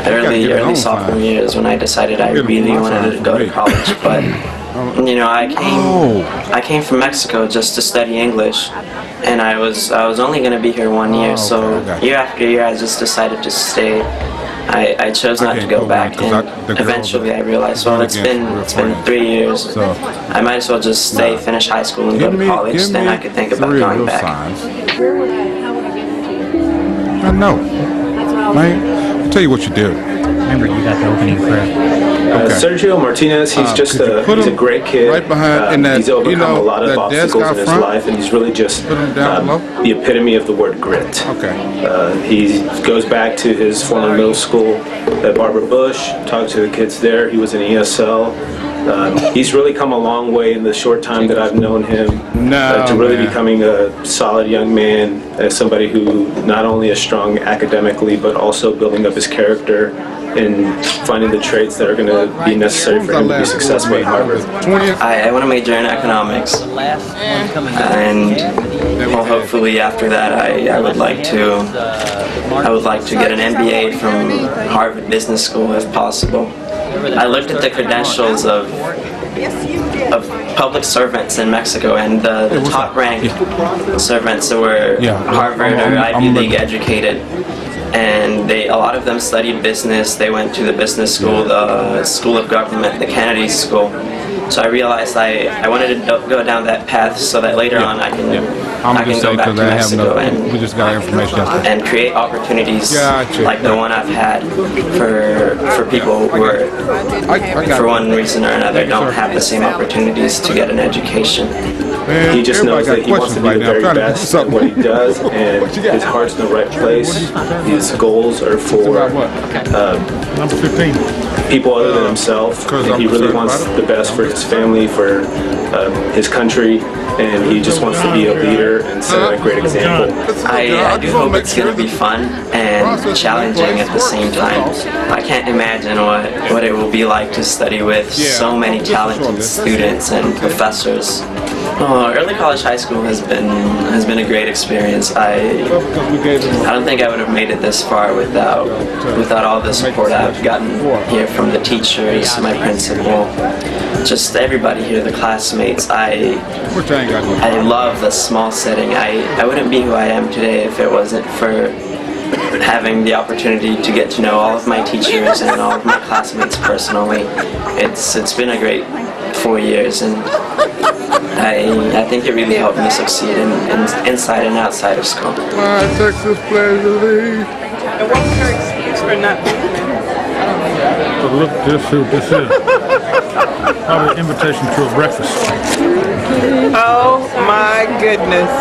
early sophomore year is when I decided I really wanted to go to college. But you know, I came from Mexico just to study English, and I was only going to be here 1 year. So year after year, I just decided to stay. I chose not to go back, and eventually I realized, well, it's been 3 years. I might as well just stay, finish high school, and go to college. Then I could think about going back. I know. Man, I'll tell you what you do. Remember, you got the opening prayer. Sergio Martinez, he's just he's a great kid. Right behind, he's overcome a lot of obstacles in his life, and he's really just the epitome of the word grit. Okay. He goes back to his former middle school at Barbara Bush, talked to the kids there. He was in ESL. He's really come a long way in the short time that I've known him to really becoming a solid young man, as somebody who not only is strong academically, but also building up his character and finding the traits that are going to be necessary for him to be successful at Harvard. I want to major in economics, and well, hopefully after that I would like to get an MBA from Harvard Business School if possible. I looked at the credentials of public servants in Mexico, and the top ranked servants were Harvard or Ivy League educated. And a lot of them studied business. They went to the business school, the School of Government, the Kennedy School. So I realized I wanted to go down that path so that later on I can go back to Mexico and create opportunities like the one I've had for people who are, for one reason or another, don't have the same opportunities to get an education. He just knows that he wants to be the very best at what he does, and his heart's in the right place. His goals are for people other than himself, and he really wants the best for his family, for his country, and he just wants to be a leader and set a great example. I do hope it's going to be fun and challenging at the same time. I can't imagine what it will be like to study with so many talented students and professors. Early college high school has been a great experience. I don't think I would have made it this far without all the support I've gotten here from the teachers, my principal, just everybody here, the classmates. I love the small setting. I wouldn't be who I am today if it wasn't for having the opportunity to get to know all of my teachers and all of my classmates personally. It's been a great 4 years, and I think it really helped me succeed inside and outside of school. My Texas pleasure league. And what's her excuse for not being there? So look, this is probably an invitation to a breakfast. Oh my goodness.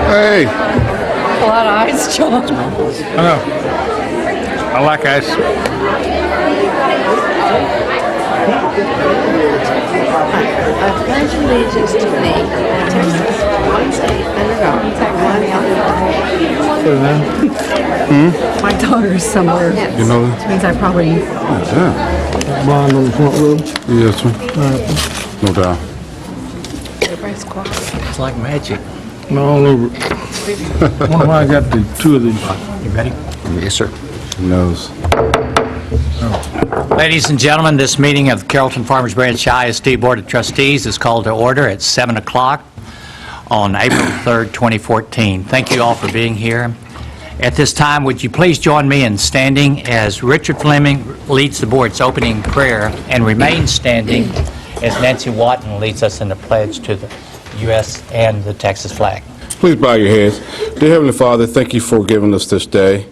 Hey. A lot of ice, John. I know. I like ice. I pledge allegiance to thee, Texas, one state, under God, My daughter is somewhere. You know that? Which means I probably... Mine on the front row? Yes, sir. No doubt. Everybody's quiet. It's like magic. All over. Well, I got two of these. You ready? Yes, sir. Who knows? Ladies and gentlemen, this meeting of the Carrollton-Farmers Branch ISD Board of Trustees is called to order at 7 o'clock on April 3rd, 2014. Thank you all for being here. At this time, would you please join me in standing as Richard Fleming leads the board's opening prayer, and remain standing as Nancy Watton leads us in the pledge to the U.S. and the Texas flag. Please bow your heads. Dear Heavenly Father, thank you for giving us this day.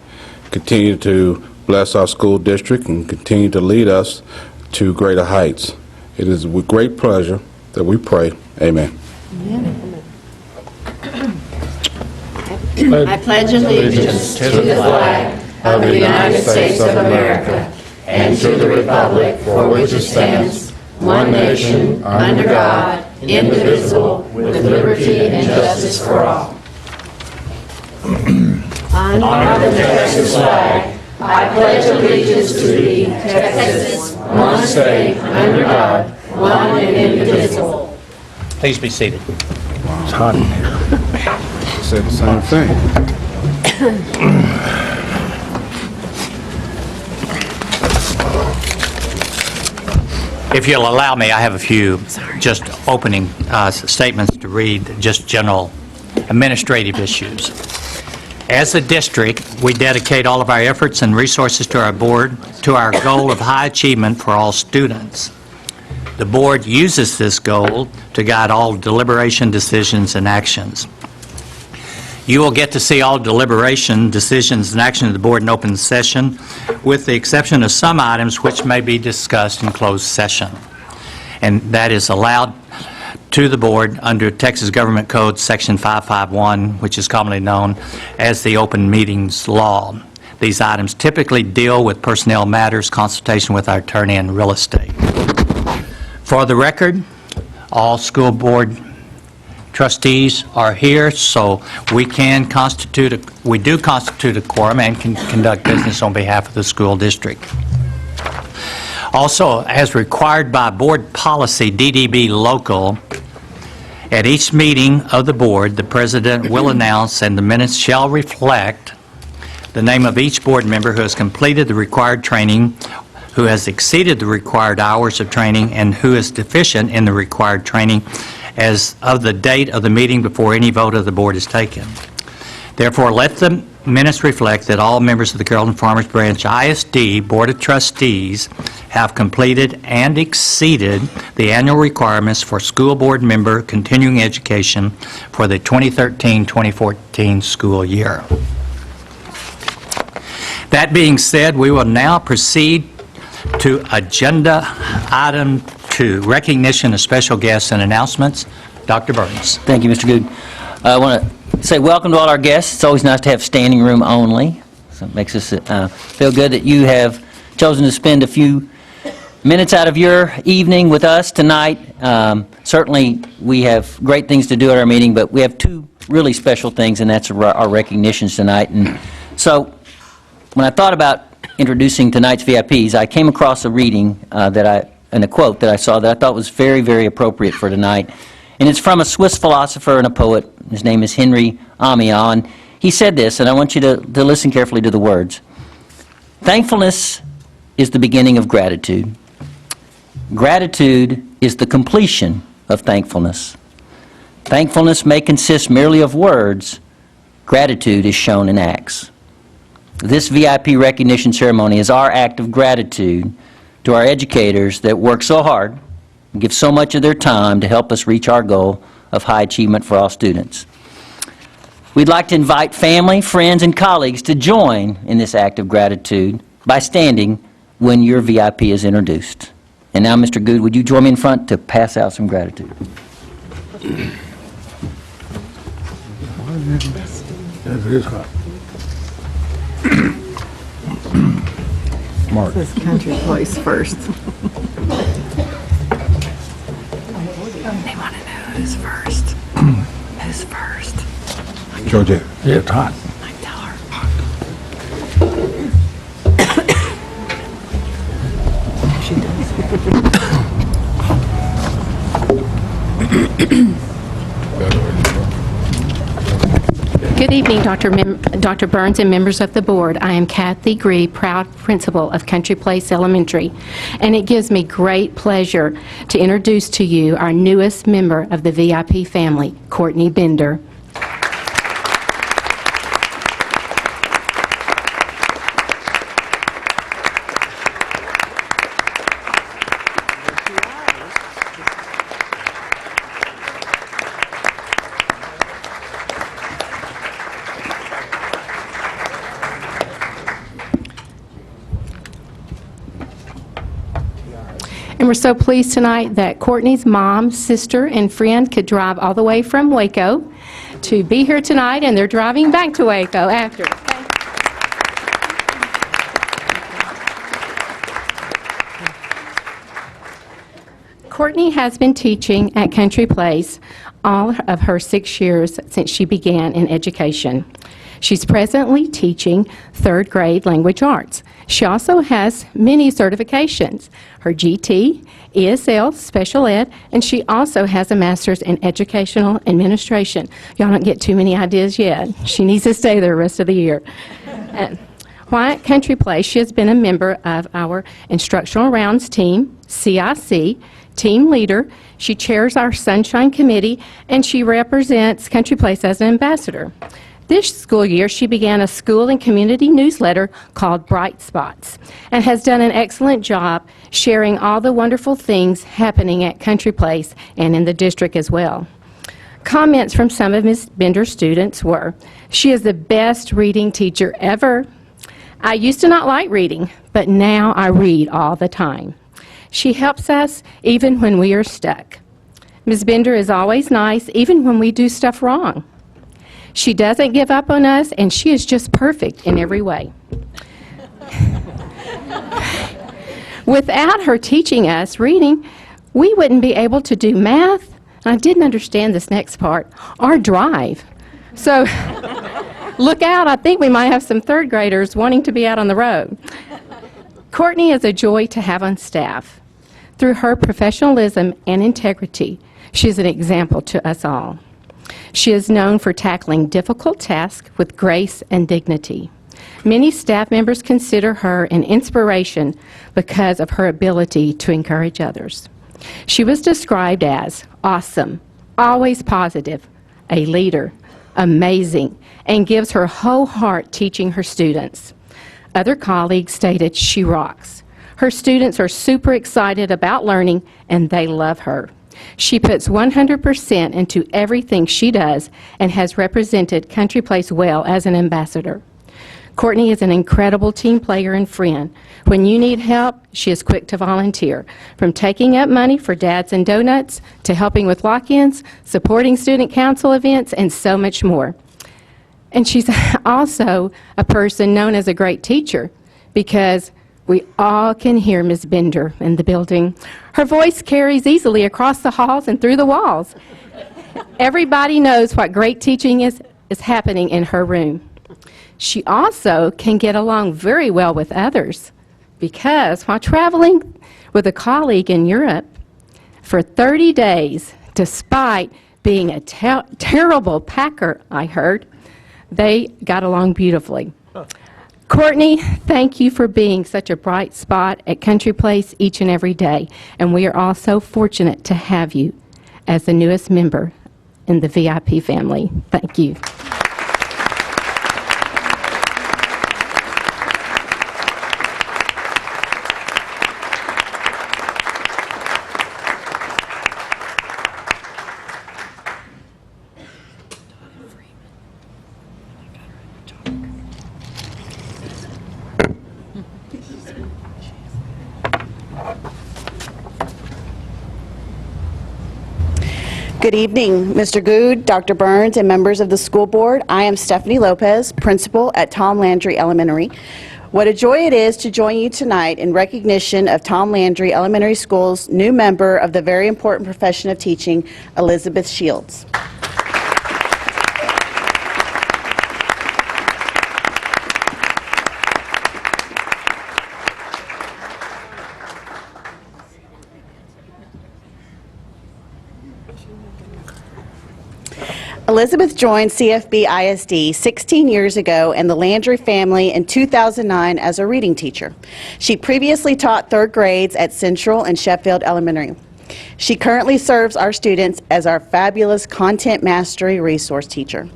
Continue to bless our school district and continue to lead us to greater heights. It is with great pleasure that we pray. Amen. I pledge allegiance to the flag of the United States of America and to the republic for which it stands, one nation, under God, indivisible, with liberty and justice for all. Honor the Texas flag. I pledge allegiance to thee, Texas, one state, under God, one and indivisible. Please be seated. It's hot in here. Said the same thing. If you'll allow me, I have a few just opening statements to read, just general administrative issues. As a district, we dedicate all of our efforts and resources to our board to our goal of high achievement for all students. The board uses this goal to guide all deliberation, decisions, and actions. You will get to see all deliberation, decisions, and actions of the board in open session, with the exception of some items which may be discussed in closed session. And that is allowed to the board under Texas Government Code Section 551, which is commonly known as the Open Meetings Law. These items typically deal with personnel matters, consultation with our attorney, and real estate. For the record, all school board trustees are here, so we do constitute a quorum and can conduct business on behalf of the school district. Also, as required by board policy DDB local, at each meeting of the board, the president will announce, and the minutes shall reflect, the name of each board member who has completed the required training, who has exceeded the required hours of training, and who is deficient in the required training as of the date of the meeting before any vote of the board is taken. Therefore, let the minutes reflect that all members of the Carrollton-Farmers Branch ISD Board of Trustees have completed and exceeded the annual requirements for school board member continuing education for the 2013-2014 school year. That being said, we will now proceed to Agenda Item 2, recognition of special guests and announcements. Dr. Burns. Thank you, Mr. Good. I want to say welcome to all our guests. It's always nice to have standing room only, so it makes us feel good that you have chosen to spend a few minutes out of your evening with us tonight. Certainly, we have great things to do at our meeting, but we have two really special things, and that's our recognitions tonight. And so, when I thought about introducing tonight's VIPs, I came across a reading and a quote that I saw that I thought was very, very appropriate for tonight. And it's from a Swiss philosopher and a poet. His name is Henry Amiot. And he said this, and I want you to listen carefully to the words. Thankfulness is the beginning of gratitude. Gratitude is the completion of thankfulness. Thankfulness may consist merely of words. Gratitude is shown in acts. This VIP recognition ceremony is our act of gratitude to our educators that work so hard and give so much of their time to help us reach our goal of high achievement for all students. We'd like to invite family, friends, and colleagues to join in this act of gratitude by standing when your VIP is introduced. And now, Mr. Good, would you join me in front to pass out some gratitude? Mark. This country place first. They want to know who's first. Who's first? Georgette. Yeah, it's hot. I tell her. She Good evening, Dr. Burns and members of the board. I am Kathy Gree, proud principal of Country Place Elementary, and it gives me great pleasure to introduce to you our newest member of the VIP family, Courtney Bender. And we're so pleased tonight that Courtney's mom, sister, and friend could drive all the way from Waco to be here tonight, and they're driving back to Waco after. Courtney has been teaching at Country Place all of her 6 years since she began in education. She's presently teaching third grade language arts. She also has many certifications, her GT, ESL, special ed, and she also has a master's in educational administration. Y'all don't get too many ideas yet. She needs to stay there the rest of the year. While at Country Place, she has been a member of our instructional rounds team, CIC, team leader. She chairs our Sunshine Committee, and she represents Country Place as an ambassador. This school year, she began a school and community newsletter called Bright Spots and has done an excellent job sharing all the wonderful things happening at Country Place and in the district as well. Comments from some of Ms. Bender's students were, "She is the best reading teacher ever. I used to not like reading, but now I read all the time. She helps us even when we are stuck. Ms. Bender is always nice, even when we do stuff wrong. She doesn't give up on us, and she is just perfect in every way." Without her teaching us reading, we wouldn't be able to do math, and I didn't understand this next part, or drive. So look out, I think we might have some third graders wanting to be out on the road. Courtney is a joy to have on staff. Through her professionalism and integrity, she is an example to us all. She is known for tackling difficult tasks with grace and dignity. Many staff members consider her an inspiration because of her ability to encourage others. She was described as awesome, always positive, a leader, amazing, and gives her whole heart teaching her students. Other colleagues stated she rocks. Her students are super excited about learning, and they love her. She puts 100% into everything she does and has represented Country Place well as an ambassador. Courtney is an incredible team player and friend. When you need help, she is quick to volunteer, from taking up money for Dads and Donuts to helping with walk-ins, supporting student council events, and so much more. And she's also a person known as a great teacher because we all can hear Ms. Bender in the building. Her voice carries easily across the halls and through the walls. Everybody knows what great teaching is happening in her room. She also can get along very well with others because while traveling with a colleague in Europe for 30 days, despite being a terrible packer, I heard, they got along beautifully. Courtney, thank you for being such a bright spot at Country Place each and every day, and we are all so fortunate to have you as the newest member in the VIP family. Thank you. Good evening, Mr. Good, Dr. Burns, and members of the school board. I am Stephanie Lopez, principal at Tom Landry Elementary. What a joy it is to join you tonight in recognition of Tom Landry Elementary School's new member of the very important profession of teaching, Elizabeth Shields. Elizabeth joined CFB ISD 16 years ago and the Landry family in 2009 as a reading teacher. She previously taught third grades at Central and Sheffield Elementary. She currently serves our students as our fabulous content mastery resource teacher.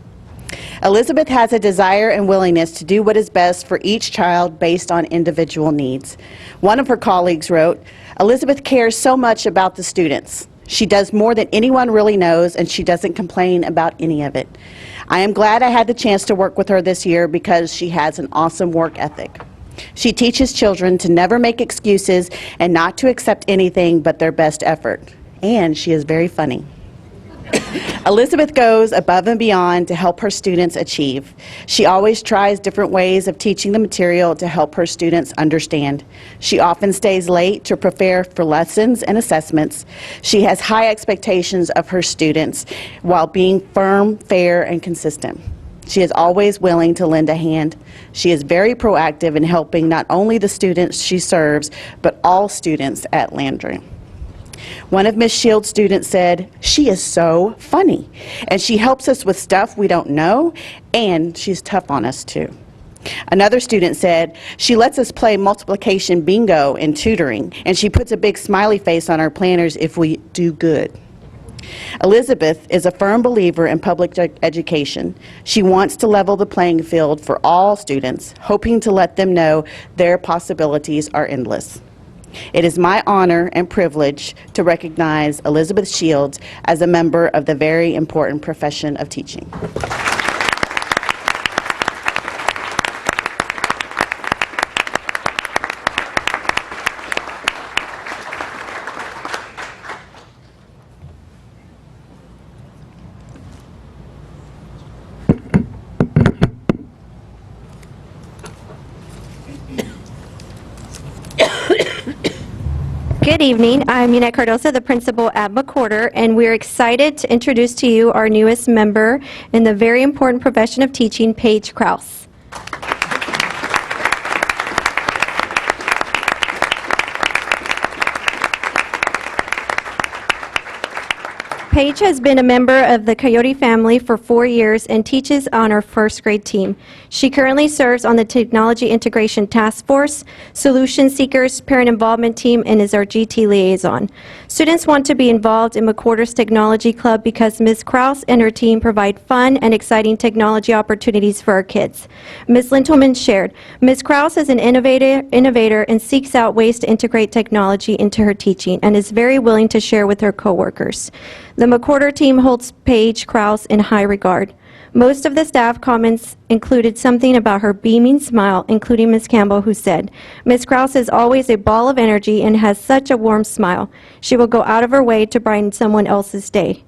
Elizabeth has a desire and willingness to do what is best for each child based on individual needs. One of her colleagues wrote, "Elizabeth cares so much about the students. She does more than anyone really knows, and she doesn't complain about any of it." I am glad I had the chance to work with her this year because she has an awesome work ethic. She teaches children to never make excuses and not to accept anything but their best effort. And she is very funny. Elizabeth goes above and beyond to help her students achieve. She always tries different ways of teaching the material to help her students understand. She often stays late to prepare for lessons and assessments. She has high expectations of her students while being firm, fair, and consistent. She is always willing to lend a hand. She is very proactive in helping not only the students she serves, but all students at Landry. One of Ms. Shields' students said, "She is so funny, and she helps us with stuff we don't know, and she's tough on us too." Another student said, "She lets us play multiplication bingo in tutoring, and she puts a big smiley face on our planners if we do good." Elizabeth is a firm believer in public education. She wants to level the playing field for all students, hoping to let them know their possibilities are endless. It is my honor and privilege to recognize Elizabeth Shields as a member of the very important profession of teaching. Good evening. I'm Yannette Cardosa, the principal at McWhorter, and we're excited to introduce to you our newest member in the very important profession of teaching, Paige Krause. Paige has been a member of the Coyote family for 4 years and teaches on our first grade team. She currently serves on the Technology Integration Task Force, Solution Seekers Parent Involvement Team, and is our GT liaison. Students want to be involved in McWhorter's Technology Club because Ms. Krause and her team provide fun and exciting technology opportunities for our kids. Ms. Lintelman shared, Ms. Krause is an innovator and seeks out ways to integrate technology into her teaching and is very willing to share with her coworkers. The McWhorter team holds Paige Krause in high regard. Most of the staff comments included something about her beaming smile, including Ms. Campbell, who said, Ms. Krause is always a ball of energy and has such a warm smile. She will go out of her way to brighten someone else's day.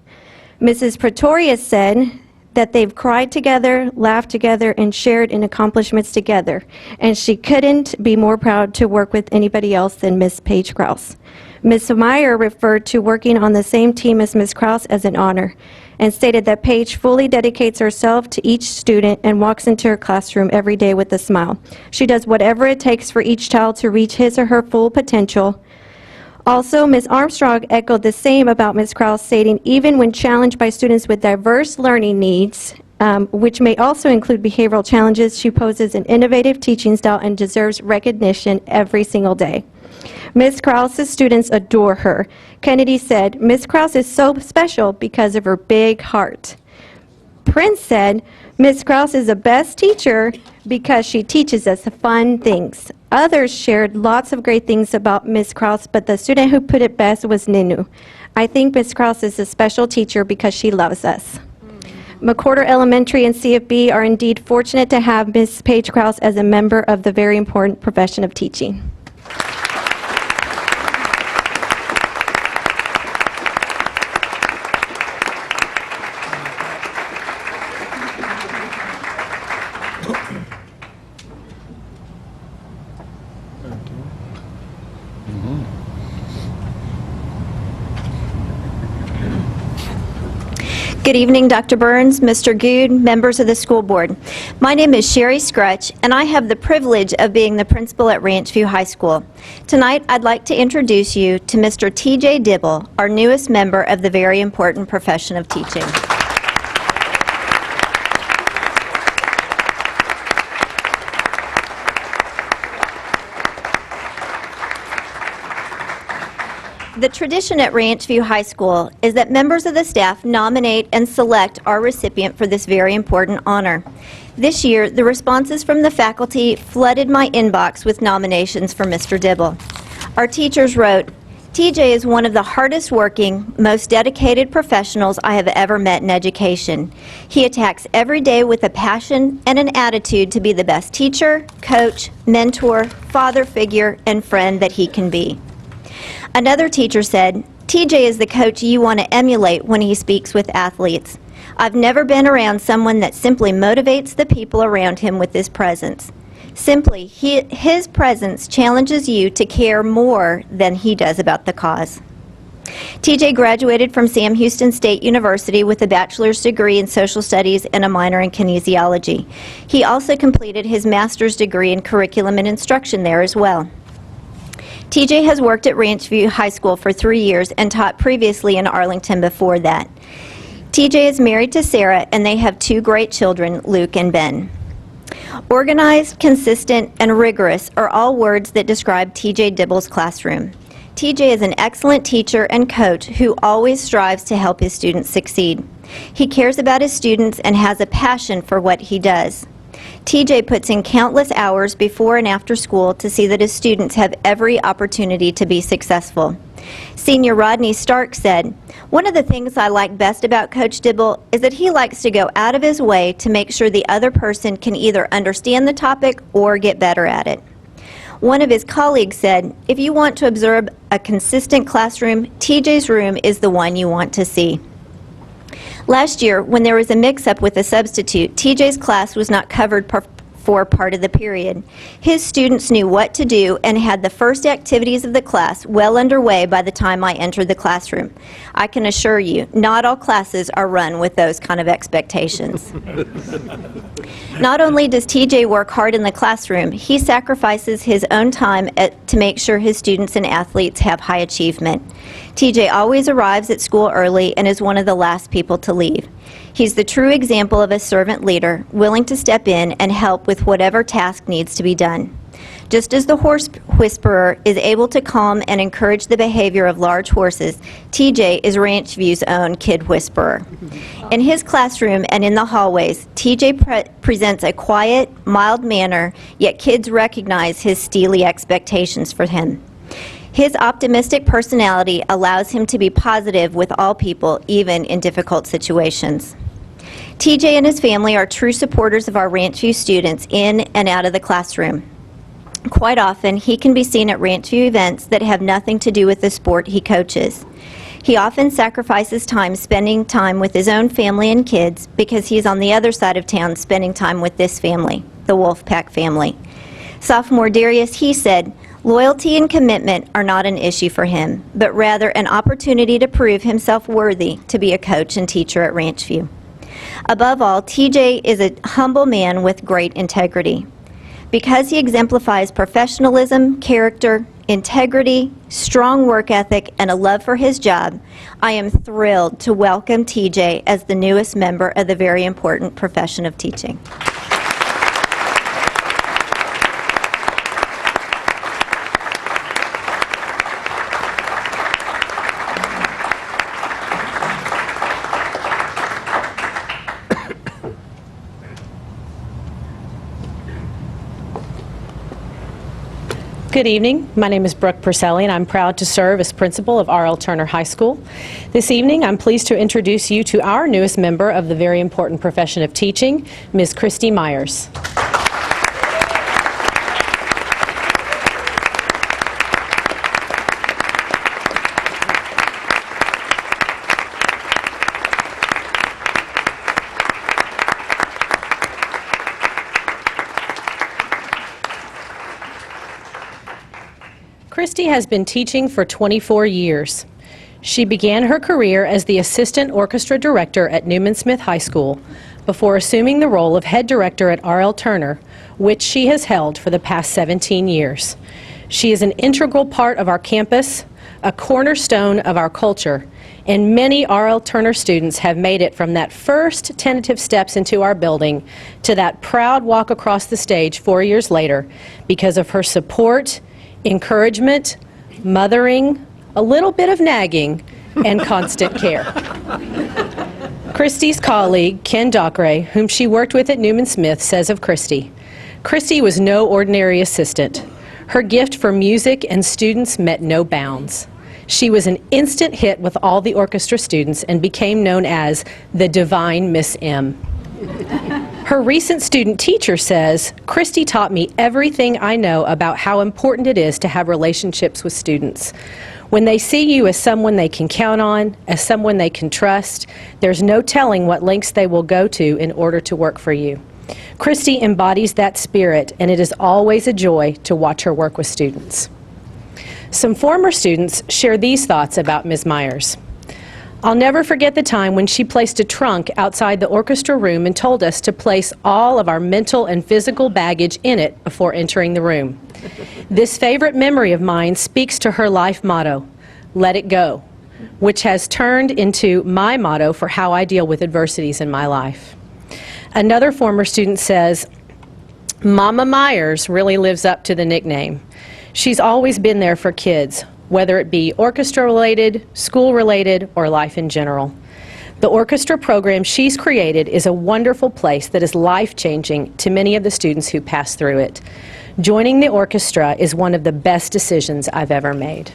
Mrs. Pretorius said that they've cried together, laughed together, and shared in accomplishments together, and she couldn't be more proud to work with anybody else than Ms. Paige Krause. Ms. Meyer referred to working on the same team as Ms. Krause as an honor and stated that Paige fully dedicates herself to each student and walks into her classroom every day with a smile. She does whatever it takes for each child to reach his or her full potential. Also, Ms. Armstrong echoed the same about Ms. Krause, stating even when challenged by students with diverse learning needs, which may also include behavioral challenges, she poses an innovative teaching style and deserves recognition every single day. Ms. Krause's students adore her. Kennedy said, Ms. Krause is so special because of her big heart. Prince said, Ms. Krause is the best teacher because she teaches us fun things. Others shared lots of great things about Ms. Krause, but the student who put it best was Ninu. I think Ms. Krause is a special teacher because she loves us. McWhorter Elementary and CFB are indeed fortunate to have Ms. Paige Krause as a member of the very important profession of teaching. Good evening, Dr. Burns, Mr. Good, members of the school board. My name is Sherry Scrutch, and I have the privilege of being the principal at Ranch View High School. Tonight, I'd like to introduce you to Mr. T.J. Dibble, our newest member of the very important profession of teaching. The tradition at Ranch View High School is that members of the staff nominate and select our recipient for this very important honor. This year, the responses from the faculty flooded my inbox with nominations for Mr. Dibble. Our teachers wrote, TJ is one of the hardest working, most dedicated professionals I have ever met in education. He attacks every day with a passion and an attitude to be the best teacher, coach, mentor, father figure, and friend that he can be. Another teacher said, TJ is the coach you want to emulate when he speaks with athletes. I've never been around someone that simply motivates the people around him with his presence. Simply, his presence challenges you to care more than he does about the cause. TJ graduated from Sam Houston State University with a bachelor's degree in social studies and a minor in kinesiology. He also completed his master's degree in curriculum and instruction there as well. TJ has worked at Ranch View High School for 3 years and taught previously in Arlington before that. TJ is married to Sarah and they have 2 great children, Luke and Ben. Organized, consistent, and rigorous are all words that describe TJ Dibble's classroom. TJ is an excellent teacher and coach who always strives to help his students succeed. He cares about his students and has a passion for what he does. TJ puts in countless hours before and after school to see that his students have every opportunity to be successful. Senior Rodney Stark said, "One of the things I like best about Coach Dibble is that he likes to go out of his way to make sure the other person can either understand the topic or get better at it." One of his colleagues said, "If you want to observe a consistent classroom, TJ's room is the one you want to see." Last year, when there was a mix-up with a substitute, TJ's class was not covered for part of the period. His students knew what to do and had the first activities of the class well underway by the time I entered the classroom. I can assure you, not all classes are run with those kind of expectations. Not only does TJ work hard in the classroom, he sacrifices his own time to make sure his students and athletes have high achievement. TJ always arrives at school early and is one of the last people to leave. He's the true example of a servant leader, willing to step in and help with whatever task needs to be done. Just as the horse whisperer is able to calm and encourage the behavior of large horses, TJ is Ranch View's own kid whisperer. In his classroom and in the hallways, TJ presents a quiet, mild manner, yet kids recognize his steely expectations for him. His optimistic personality allows him to be positive with all people, even in difficult situations. TJ and his family are true supporters of our Ranch View students in and out of the classroom. Quite often, he can be seen at Ranch View events that have nothing to do with the sport he coaches. He often sacrifices time spending time with his own family and kids because he's on the other side of town spending time with this family, the Wolfpack family. Sophomore Darius, he said, "Loyalty and commitment are not an issue for him, but rather an opportunity to prove himself worthy to be a coach and teacher at Ranch View." Above all, TJ is a humble man with great integrity. Because he exemplifies professionalism, character, integrity, strong work ethic, and a love for his job, I am thrilled to welcome TJ as the newest member of the very important profession of teaching. Good evening. My name is Brooke Purcelli, and I'm proud to serve as principal of R.L. Turner High School. This evening, I'm pleased to introduce you to our newest member of the very important profession of teaching, Ms. Christy Myers. Christy has been teaching for 24 years. She began her career as the assistant orchestra director at Newman Smith High School before assuming the role of head director at R.L. Turner, which she has held for the past 17 years. She is an integral part of our campus, a cornerstone of our culture, and many R.L. Turner students have made it from that first tentative steps into our building to that proud walk across the stage 4 years later because of her support, encouragement, mothering, a little bit of nagging, and constant care. Christy's colleague, Ken Dockeray, whom she worked with at Newman Smith, says of Christy, "Christy was no ordinary assistant. Her gift for music and students met no bounds. She was an instant hit with all the orchestra students and became known as the Divine Miss M." Her recent student teacher says, "Christy taught me everything I know about how important it is to have relationships with students. When they see you as someone they can count on, as someone they can trust, there's no telling what lengths they will go to in order to work for you." Christy embodies that spirit, and it is always a joy to watch her work with students. Some former students share these thoughts about Ms. Myers. "I'll never forget the time when she placed a trunk outside the orchestra room and told us to place all of our mental and physical baggage in it before entering the room. This favorite memory of mine speaks to her life motto, 'Let it go,' which has turned into my motto for how I deal with adversities in my life." Another former student says, Mama Myers really lives up to the nickname. She's always been there for kids, whether it be orchestra-related, school-related, or life in general. The orchestra program she's created is a wonderful place that is life-changing to many of the students who pass through it. Joining the orchestra is one of the best decisions I've ever made.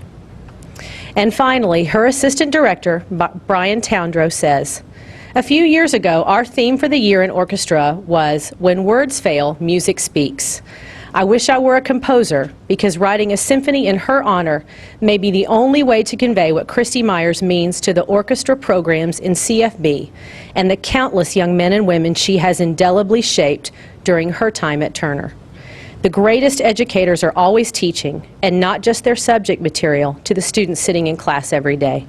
And finally, her assistant director, Brian Towndrow, says, "A few years ago, our theme for the year in orchestra was, 'When words fail, music speaks.' I wish I were a composer, because writing a symphony in her honor may be the only way to convey what Christy Myers means to the orchestra programs in CFB and the countless young men and women she has indelibly shaped during her time at Turner. The greatest educators are always teaching, and not just their subject material, to the students sitting in class every day.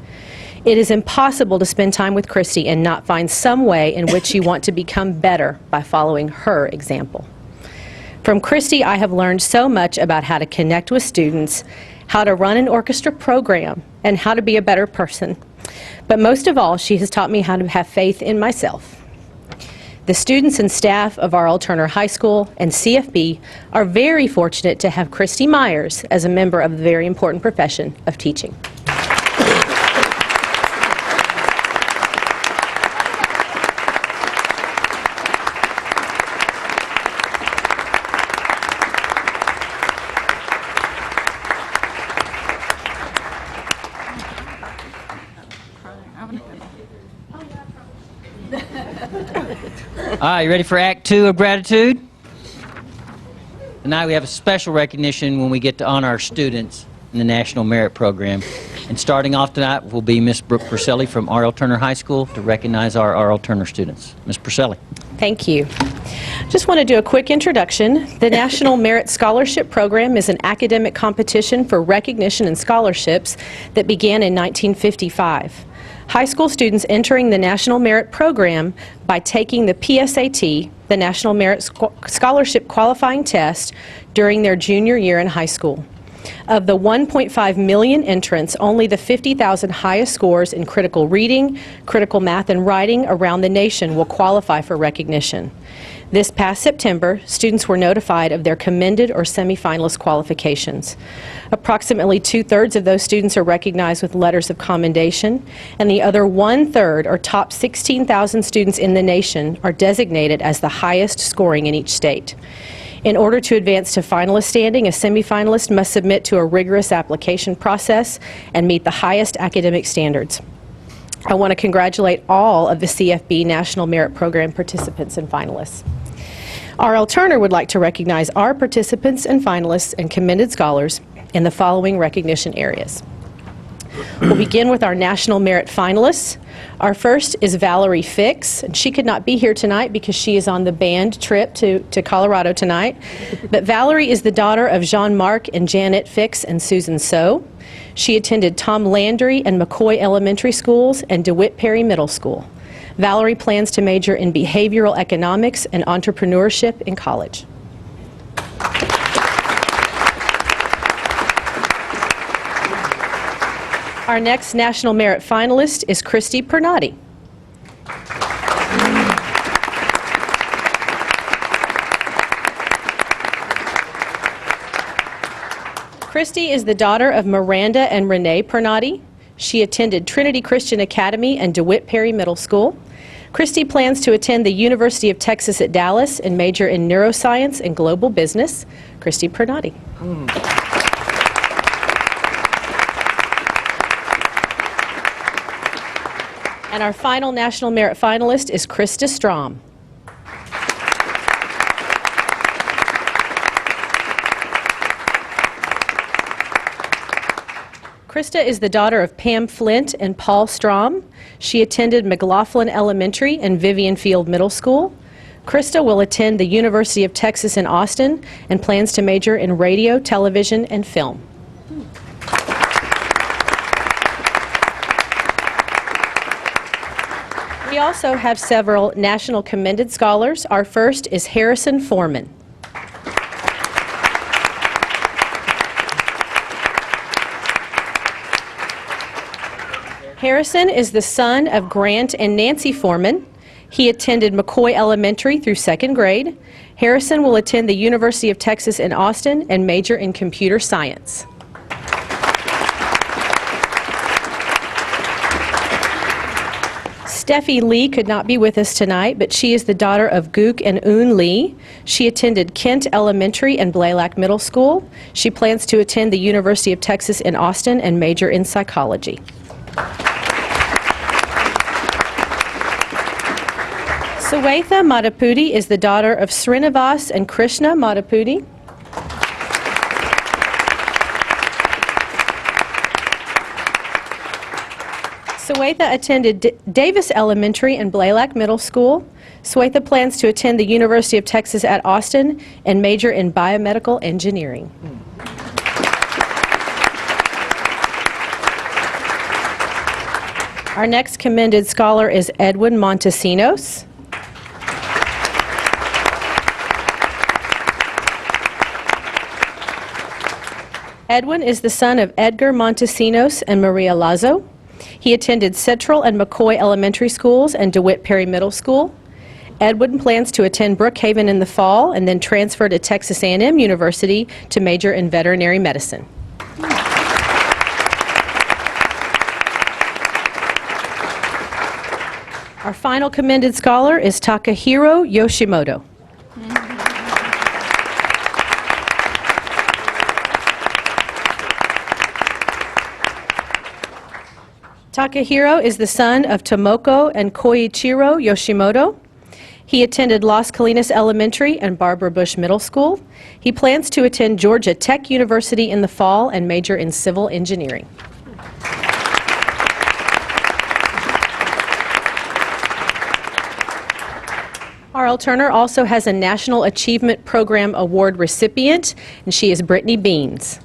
It is impossible to spend time with Christy and not find some way in which you want to become better by following her example. From Christy, I have learned so much about how to connect with students, how to run an orchestra program, and how to be a better person. But most of all, she has taught me how to have faith in myself. The students and staff of R.L. Turner High School and CFB are very fortunate to have Christy Myers as a member of the very important profession of teaching." All right, you ready for Act 2 of Gratitude? Tonight we have a special recognition when we get to honor our students in the National Merit Program. And starting off tonight will be Miss Brooke Purcelli from R.L. Turner High School to recognize our R.L. Turner students. Miss Purcelli. Thank you. Just want to do a quick introduction. The National Merit Scholarship Program is an academic competition for recognition and scholarships that began in 1955. High school students entering the National Merit Program by taking the PSAT, the National Merit Scholarship Qualifying Test, during their junior year in high school. Of the 1.5 million entrants, only the 50,000 highest scores in critical reading, critical math, and writing around the nation will qualify for recognition. This past September, students were notified of their commended or semifinalist qualifications. Approximately 2/3 of those students are recognized with letters of commendation, and the other 1/3, or top 16,000 students in the nation, are designated as the highest scoring in each state. In order to advance to finalist standing, a semifinalist must submit to a rigorous application process and meet the highest academic standards. I want to congratulate all of the CFB National Merit Program participants and finalists. R.L. Turner would like to recognize our participants and finalists and commended scholars in the following recognition areas. We'll begin with our National Merit finalists. Our first is Valerie Fix, and she could not be here tonight because she is on the band trip to Colorado tonight. But Valerie is the daughter of Jean-Marc and Janet Fix and Susan So. She attended Tom Landry and McCoy Elementary Schools and DeWitt Perry Middle School. Valerie plans to major in behavioral economics and entrepreneurship in college. Our next National Merit finalist is Christy Pernati. Christy is the daughter of Miranda and Renee Pernati. She attended Trinity Christian Academy and DeWitt Perry Middle School. Christy plans to attend the University of Texas at Dallas and major in neuroscience and global business. Christy Pernati. And our final National Merit finalist is Krista Strom. Krista is the daughter of Pam Flint and Paul Strom. She attended McLaughlin Elementary and Vivian Field Middle School. Krista will attend the University of Texas in Austin and plans to major in radio, television, and film. We also have several National Commended Scholars. Our first is Harrison Foreman. Harrison is the son of Grant and Nancy Foreman. He attended McCoy Elementary through 2nd grade. Harrison will attend the University of Texas in Austin and major in computer science. Steffi Lee could not be with us tonight, but she is the daughter of Gook and Un Lee. She attended Kent Elementary and Blaylock Middle School. She plans to attend the University of Texas in Austin and major in psychology. Swetha Madapudi is the daughter of Srinivas and Krishna Madapudi. Swetha attended Davis Elementary and Blaylock Middle School. Swetha plans to attend the University of Texas at Austin and major in biomedical engineering. Our next commended scholar is Edwin Montesinos. Edwin is the son of Edgar Montesinos and Maria Lazo. He attended Central and McCoy Elementary Schools and DeWitt Perry Middle School. Edwin plans to attend Brookhaven in the fall and then transfer to Texas A&M University to major in veterinary medicine. Our final commended scholar is Takahiro Yoshimoto. Takahiro is the son of Tomoko and Koichiro Yoshimoto. He attended Las Colinas Elementary and Barbara Bush Middle School. He plans to attend Georgia Tech University in the fall and major in civil engineering. R.L. Turner also has a National Achievement Program Award recipient, and she is Brittany Beans.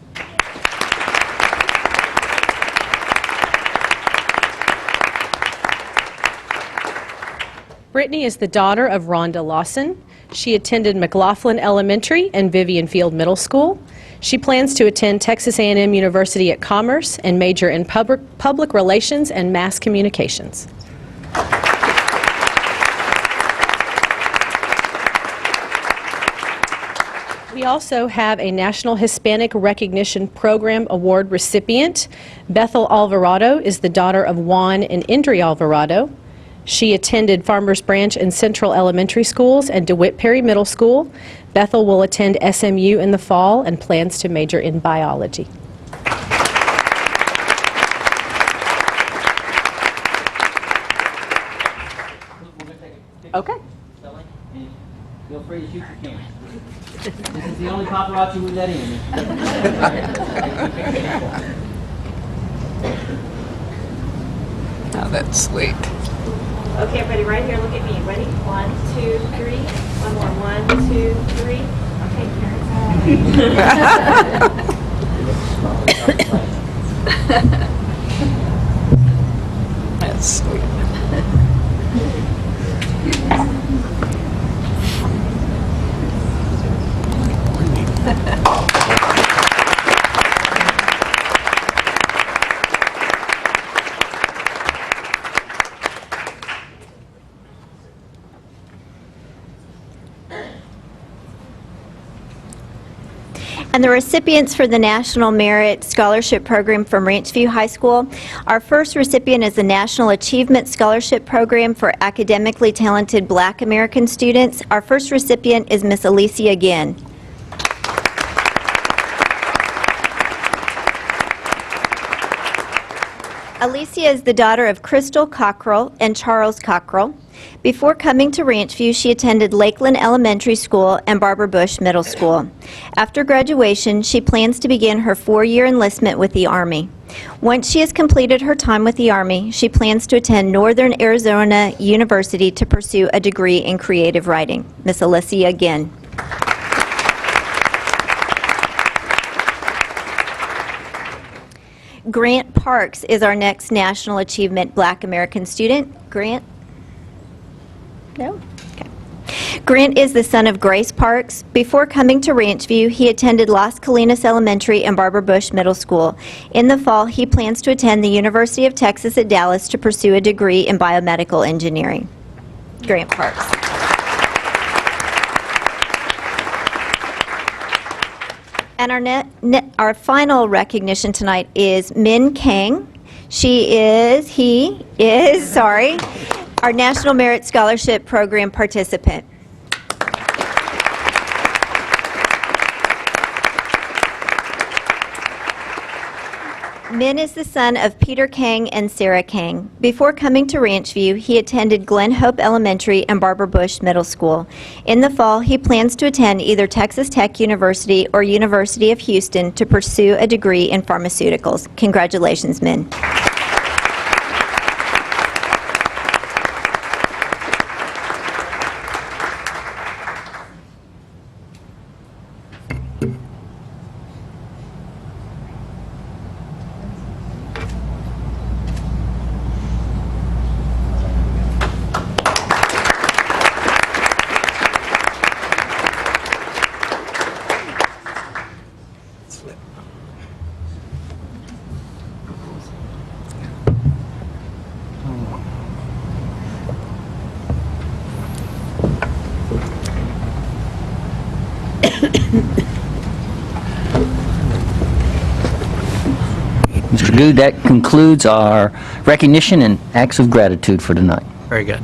Brittany is the daughter of Rhonda Lawson. She attended McLaughlin Elementary and Vivian Field Middle School. She plans to attend Texas A&M University at Commerce and major in public relations and mass communications. We also have a National Hispanic Recognition Program Award recipient. Bethel Alvarado is the daughter of Juan and Indri Alvarado. She attended Farmers Branch and Central Elementary Schools and DeWitt Perry Middle School. Bethel will attend SMU in the fall and plans to major in biology. Okay. Feel free to shoot your camera. This is the only paparazzi we let in. Oh, that's sweet. Okay, everybody, right here, look at me. Ready? 1, 2, 3. One more. 1, 2, 3. Okay, That's sweet. And the recipients for the National Merit Scholarship Program from Ranchview High School. Our first recipient is the National Achievement Scholarship Program for academically talented Black American students. Our first recipient is Miss Alicia Ginn. Alicia is the daughter of Crystal Cockrell and Charles Cockrell. Before coming to Ranchview, she attended Lakeland Elementary School and Barbara Bush Middle School. After graduation, she plans to begin her 4-year enlistment with the Army. Once she has completed her time with the Army, she plans to attend Northern Arizona University to pursue a degree in creative writing. Miss Alicia again. Grant Parks is our next National Achievement Black American student. Grant? No? Okay. Grant is the son of Grace Parks. Before coming to Ranchview, he attended Las Colinas Elementary and Barbara Bush Middle School. In the fall, he plans to attend the University of Texas at Dallas to pursue a degree in biomedical engineering. Grant Parks. And our final recognition tonight is Min Kang. He is, our National Merit Scholarship Program participant. Min is the son of Peter Kang and Sarah Kang. Before coming to Ranch View, he attended Glen Hope Elementary and Barbara Bush Middle School. In the fall, he plans to attend either Texas Tech University or University of Houston to pursue a degree in pharmaceuticals. Congratulations, Min. Mr. Good, that concludes our recognition and acts of gratitude for tonight. Very good.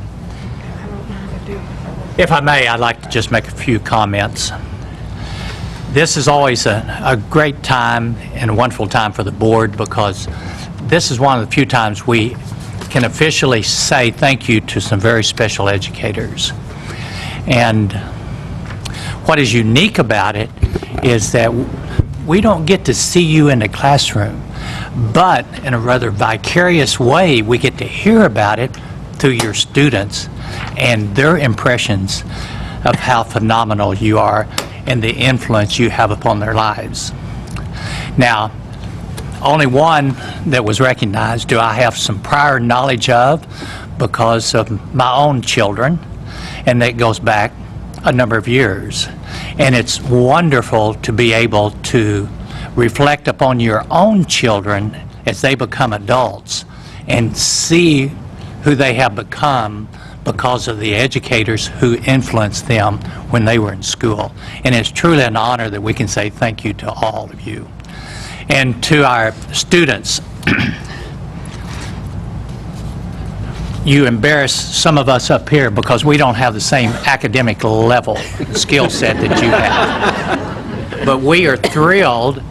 If I may, I'd like to just make a few comments. This is always a great time and a wonderful time for the board because this is one of the few times we can officially say thank you to some very special educators. And what is unique about it is that we don't get to see you in the classroom, but in a rather vicarious way, we get to hear about it through your students and their impressions of how phenomenal you are and the influence you have upon their lives. Now, only one that was recognized do I have some prior knowledge of because of my own children, and that goes back a number of years. And it's wonderful to be able to reflect upon your own children as they become adults and see who they have become because of the educators who influenced them when they were in school. And it's truly an honor that we can say thank you to all of you. And to our students, you embarrass some of us up here because we don't have the same academic level skill set that you have. But we are thrilled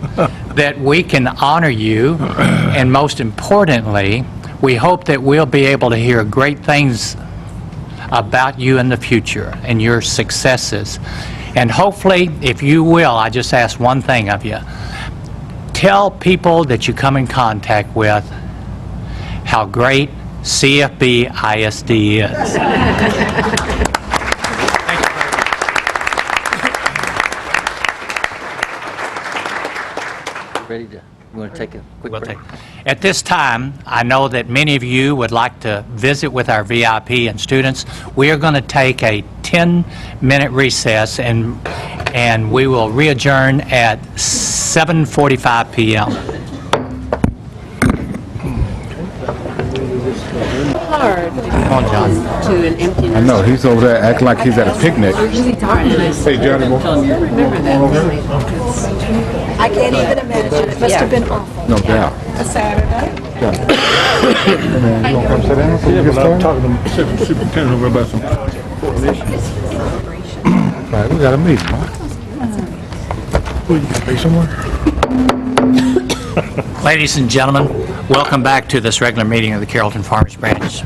that we can honor you, and most importantly, we hope that we'll be able to hear great things about you in the future and your successes. And hopefully, if you will, I just ask one thing of you. Tell people that you come in contact with how great CFB ISD is. Ready to, you want to take a quick break? At this time, I know that many of you would like to visit with our VIP and students. We are going to take a 10-minute recess, and we will re-adjourn at 7:45 p.m. Hard Come on, John. to an empty I know, he's over there acting like he's at a picnic. Hey, Johnny. I remember that. I can't even imagine. It must have been awful. No doubt. A Saturday. Hey, man, you want to come sit down so we get started? Talking to the superintendent over about some. All right, we got a meeting, huh? Who, you can pay somewhere? Ladies and gentlemen, welcome back to this regular meeting of the Carrollton-Farmers Branch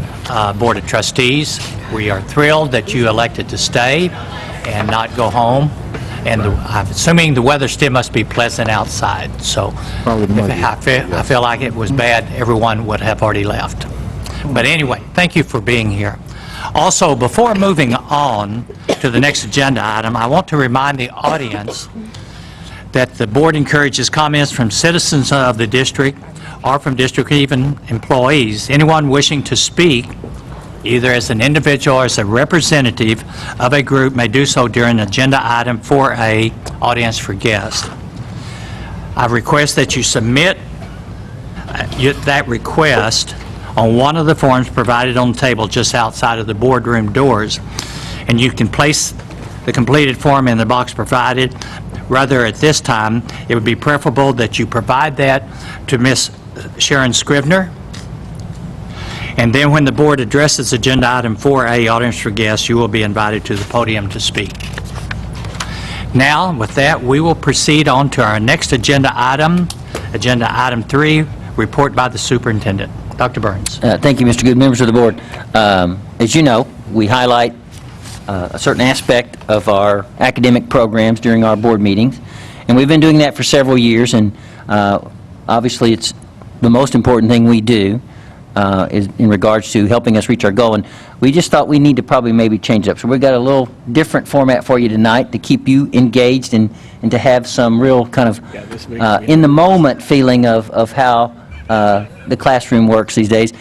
Board of Trustees. We are thrilled that you elected to stay and not go home. And I'm assuming the weather still must be pleasant outside. So if I feel like it was bad, everyone would have already left. But anyway, thank you for being here. Also, before moving on to the next agenda item, I want to remind the audience that the board encourages comments from citizens of the district or from district even employees. Anyone wishing to speak, either as an individual or as a representative of a group, may do so during agenda item 4A, audience for guests. I request that you submit that request on one of the forms provided on the table just outside of the boardroom doors, and you can place the completed form in the box provided Rather, at this time, it would be preferable that you provide that to Ms. Sharon Scrivener. And then when the board addresses agenda item 4A, audience for guests, you will be invited to the podium to speak. Now, with that, we will proceed on to our next agenda item 3, report by the superintendent. Dr. Burns. Thank you, Mr. Good. Members of the board, as you know, we highlight a certain aspect of our academic programs during our board meetings, and we've been doing that for several years, and obviously it's the most important thing we do is in regards to helping us reach our goal, and we just thought we need to probably maybe change it up. So we've got a little different format for you tonight to keep you engaged and to have some real kind of in the moment feeling of how the classroom works these days.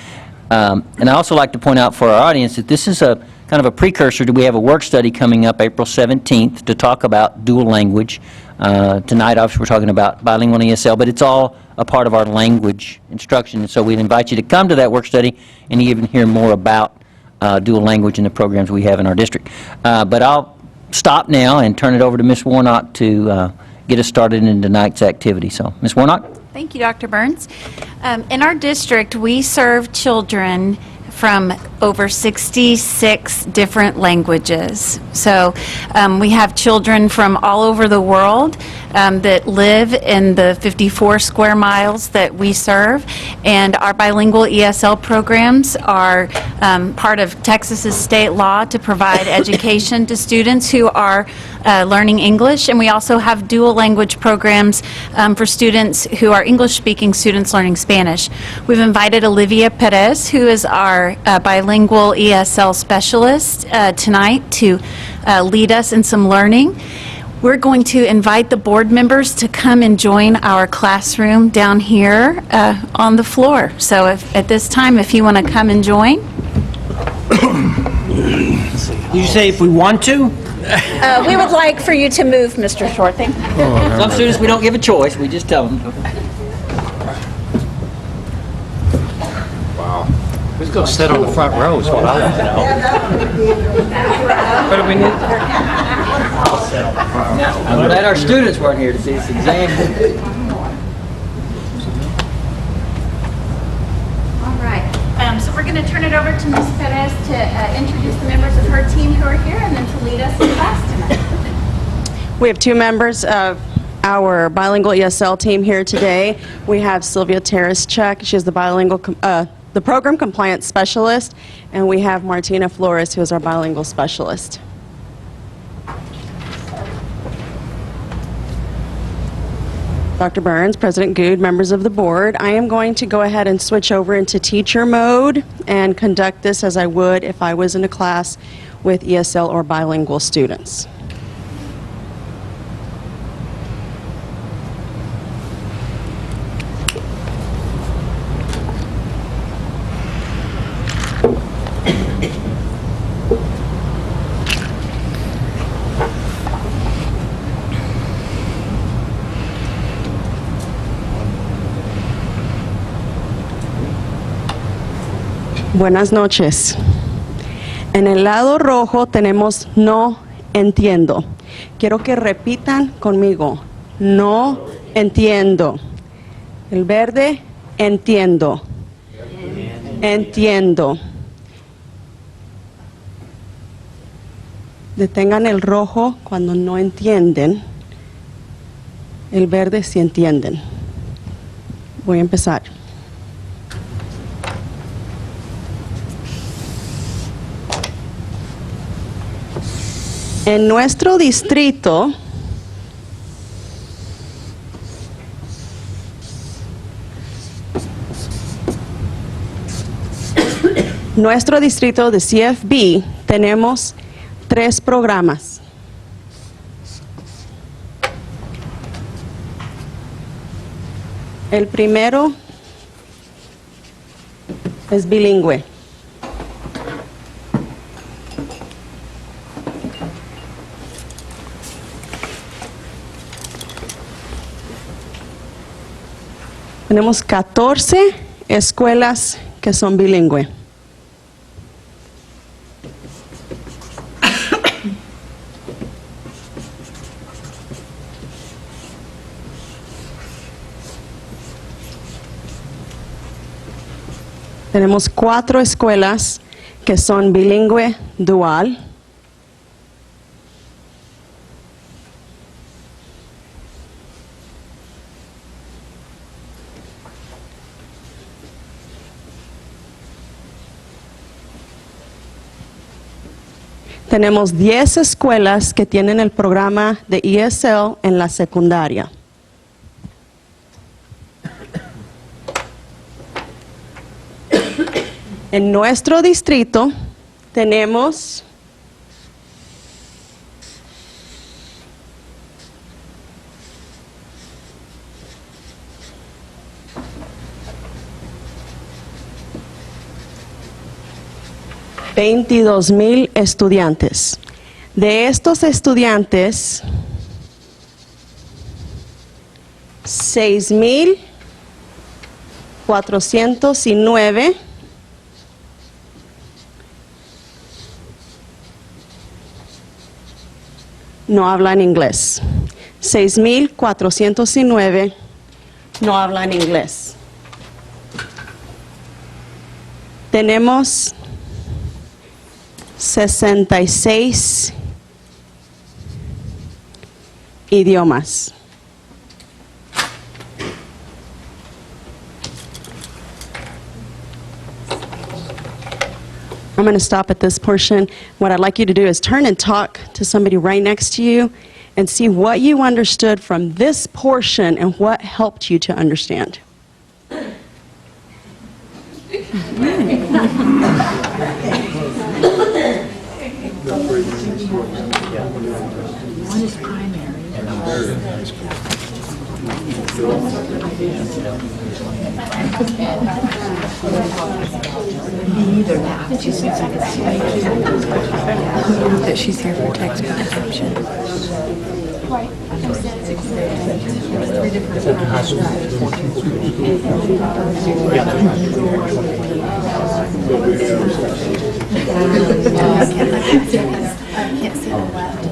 And I also like to point out for our audience that this is a kind of a precursor to, we have a work study coming up April 17th to talk about dual language. Tonight, obviously, we're talking about bilingual and ESL, but it's all a part of our language instruction. And so we'd invite you to come to that work study and even hear more about dual language and the programs we have in our district. But I'll stop now and turn it over to Ms. Warnock to get us started in tonight's activity. So, Ms. Warnock? Thank you, Dr. Burns. In our district, we serve children from over 66 different languages. So we have children from all over the world that live in the 54 square miles that we serve, and our bilingual ESL programs are part of Texas's state law to provide education to students who are learning English, and we also have dual language programs for students who are English-speaking students learning Spanish. We've invited Olivia Perez, who is our bilingual ESL specialist, tonight to lead us in some learning. We're going to invite the board members to come and join our classroom down here on the floor. So at this time, if you want to come and join. You say if we want to? We would like for you to move, Mr. Shorthing. Some students, we don't give a choice, we just tell them. Who's going to sit on the front row is what I want to know. What do we need? I'm glad our students weren't here to see this exam. All right. So we're going to turn it over to Ms. Perez to introduce the members of her team who are here and then to lead us in class tonight. We have two members of our bilingual ESL team here today. We have Sylvia Taraschuk. She is the the program compliance specialist, and we have Martina Flores, who is our bilingual specialist. Dr. Burns, President Good, members of the board, I am going to go ahead and switch over into teacher mode and conduct this as I would if I was in a class with ESL or bilingual students. Buenas noches. En el lado rojo tenemos no entiendo. Quiero que repitan conmigo. No entiendo. El verde, entiendo. Entiendo. Detengan el rojo cuando no entienden. El verde si entienden. Voy a empezar. En nuestro distrito, de CFB, tenemos 3 programas. El primero es bilingüe. Tenemos 14 escuelas que son bilingües. Tenemos 4 escuelas que son bilingüe dual. Tenemos 10 escuelas que tienen el programa de ESL en la secundaria. En nuestro distrito tenemos $22,000 estudiantes. De estos estudiantes, 6,409 no hablan inglés. 6,409 no hablan inglés. Tenemos 66 idiomas. I'm going to stop at this portion. What I'd like you to do is turn and talk to somebody right next to you and see what you understood from this portion and what helped you to understand. One is primary. Either that. She thinks I can see that she's here for text adoption. Right. Three different I can't see the left.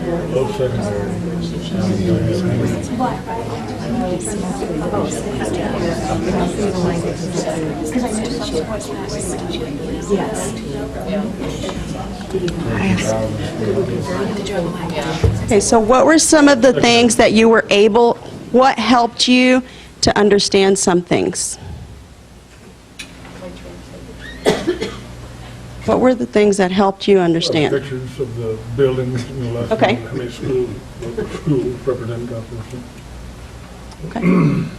Okay, so what were some of the things that you were able, what helped you to understand some things? What were the things that helped you understand? Pictures of the buildings in the left. Okay. I mean, school represented that portion. Okay. I'm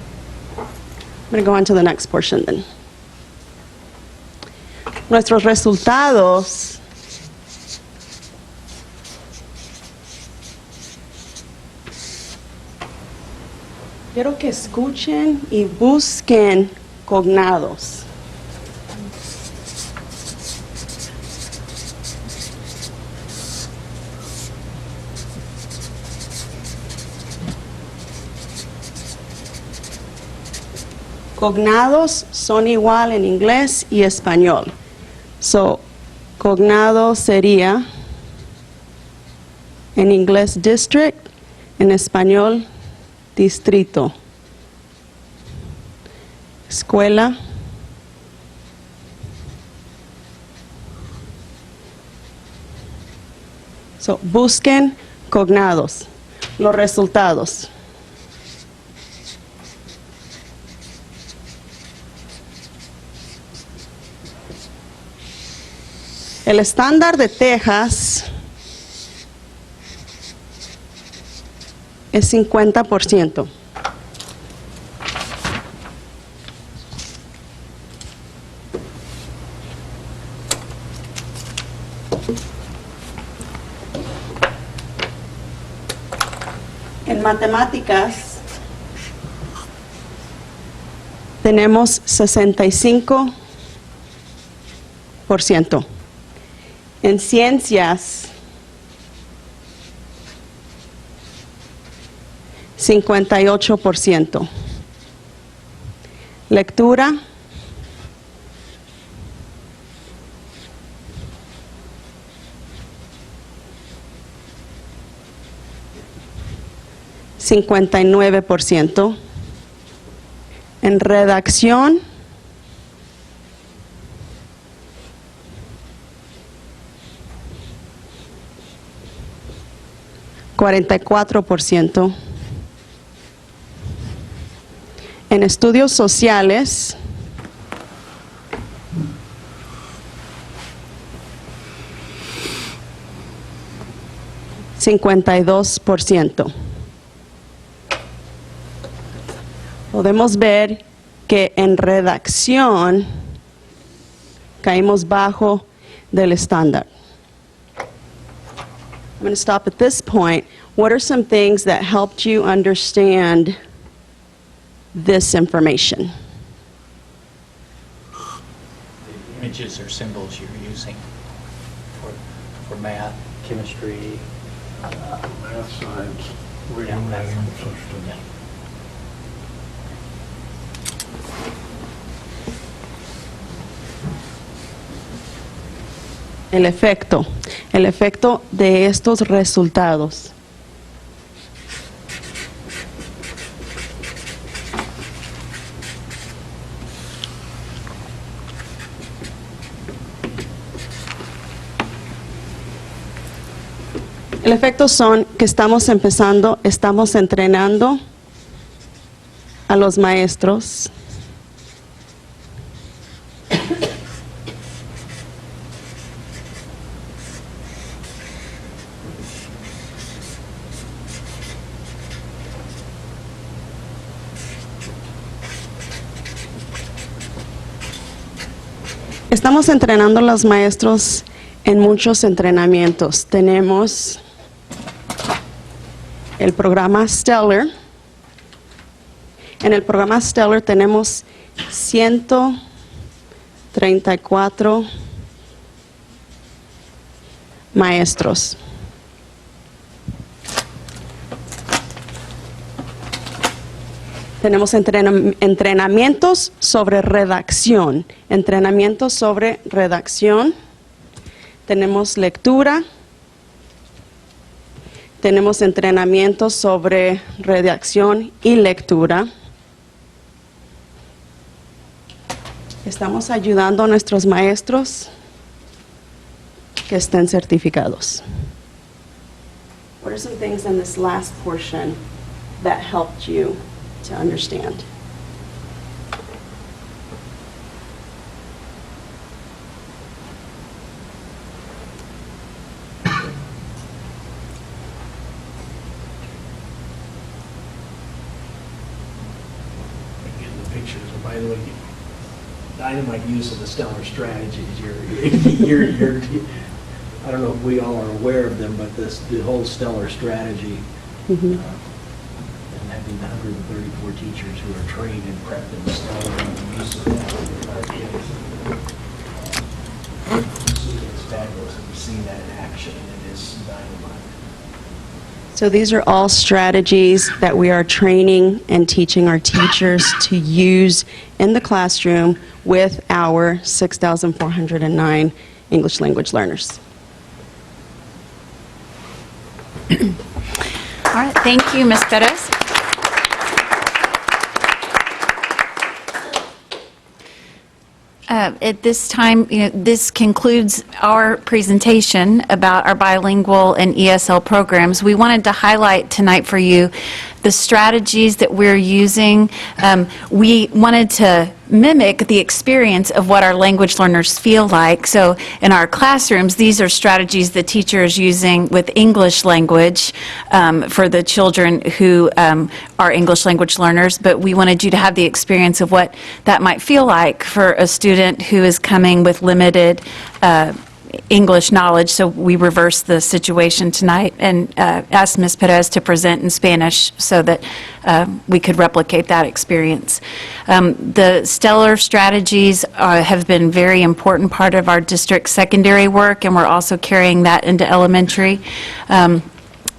going to go on to the next portion then. Nuestros resultados quiero que escuchen y busquen cognados. Cognados son igual en inglés y español. So, cognado sería en inglés district, en español distrito. Escuela. So, busquen cognados, los resultados. El estándar de Texas es 50%. En matemáticas tenemos 65%. En ciencias, 58%. Lectura, 59%. En redacción, 44%. En estudios sociales, 52%. Podemos ver que en redacción caímos bajo del estándar. I'm going to stop at this point. What are some things that helped you understand this information? The images or symbols you're using for math, chemistry. Math, science, reading, writing, social studies. El efecto de estos resultados. El efecto son que estamos entrenando a los maestros en muchos entrenamientos. Tenemos el programa Stellar. En el programa Stellar tenemos 134 maestros. Tenemos entrenamientos sobre redacción. Tenemos lectura. Tenemos entrenamientos sobre redacción y lectura. Estamos ayudando a nuestros maestros que estén certificados. What are some things in this last portion that helped you to understand? Getting the pictures. And by the way, dynamite use of the stellar strategies. I don't know if we all are aware of them, but the whole stellar strategy. And having 134 teachers who are trained and prepped in the stellar and the use of that with our kids. It's fabulous. We've seen that in action, and it is dynamite. So these are all strategies that we are training and teaching our teachers to use in the classroom with our 6,409 English language learners. All right, thank you, Ms. Perez. At this time, this concludes our presentation about our bilingual and ESL programs. We wanted to highlight tonight for you the strategies that we're using. We wanted to mimic the experience of what our language learners feel like. So in our classrooms, these are strategies the teacher is using with English language for the children who are English language learners, but we wanted you to have the experience of what that might feel like for a student who is coming with limited English knowledge, so we reversed the situation tonight and asked Ms. Perez to present in Spanish so that we could replicate that experience. The stellar strategies have been a very important part of our district secondary work, and we're also carrying that into elementary. The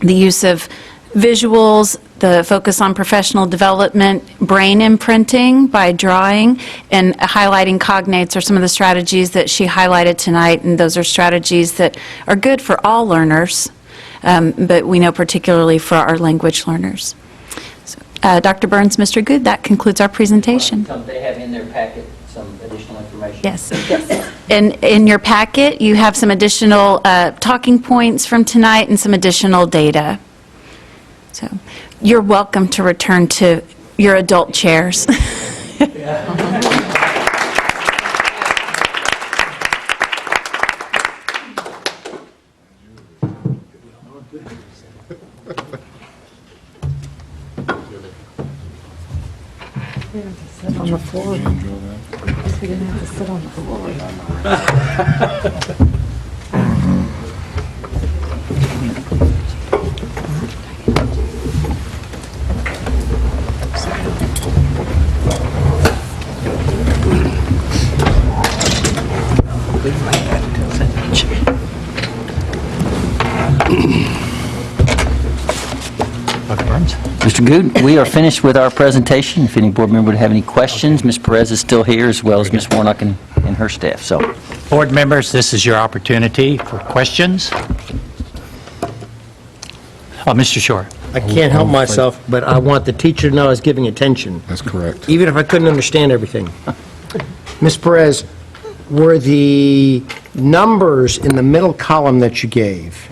use of visuals, the focus on professional development, brain imprinting by drawing, and highlighting cognates are some of the strategies that she highlighted tonight, and those are strategies that are good for all learners, but we know particularly for our language learners. So, Dr. Burns, Mr. Good, that concludes our presentation. They have in their packet some additional information. Yes. In your packet, you have some additional talking points from tonight and some additional data. you're welcome to return to your adult chairs. Sit on the floor. We didn't have to sit on the floor. Mr. Good, we are finished with our presentation. If any board member would have any questions, Ms. Perez is still here, as well as Ms. Warnock and her staff. So, Board members, this is your opportunity for questions. Mr. Shore. I can't help myself, but I want the teacher to know I was giving attention, That's correct. even if I couldn't understand everything. Ms. Perez, were the numbers in the middle column that you gave,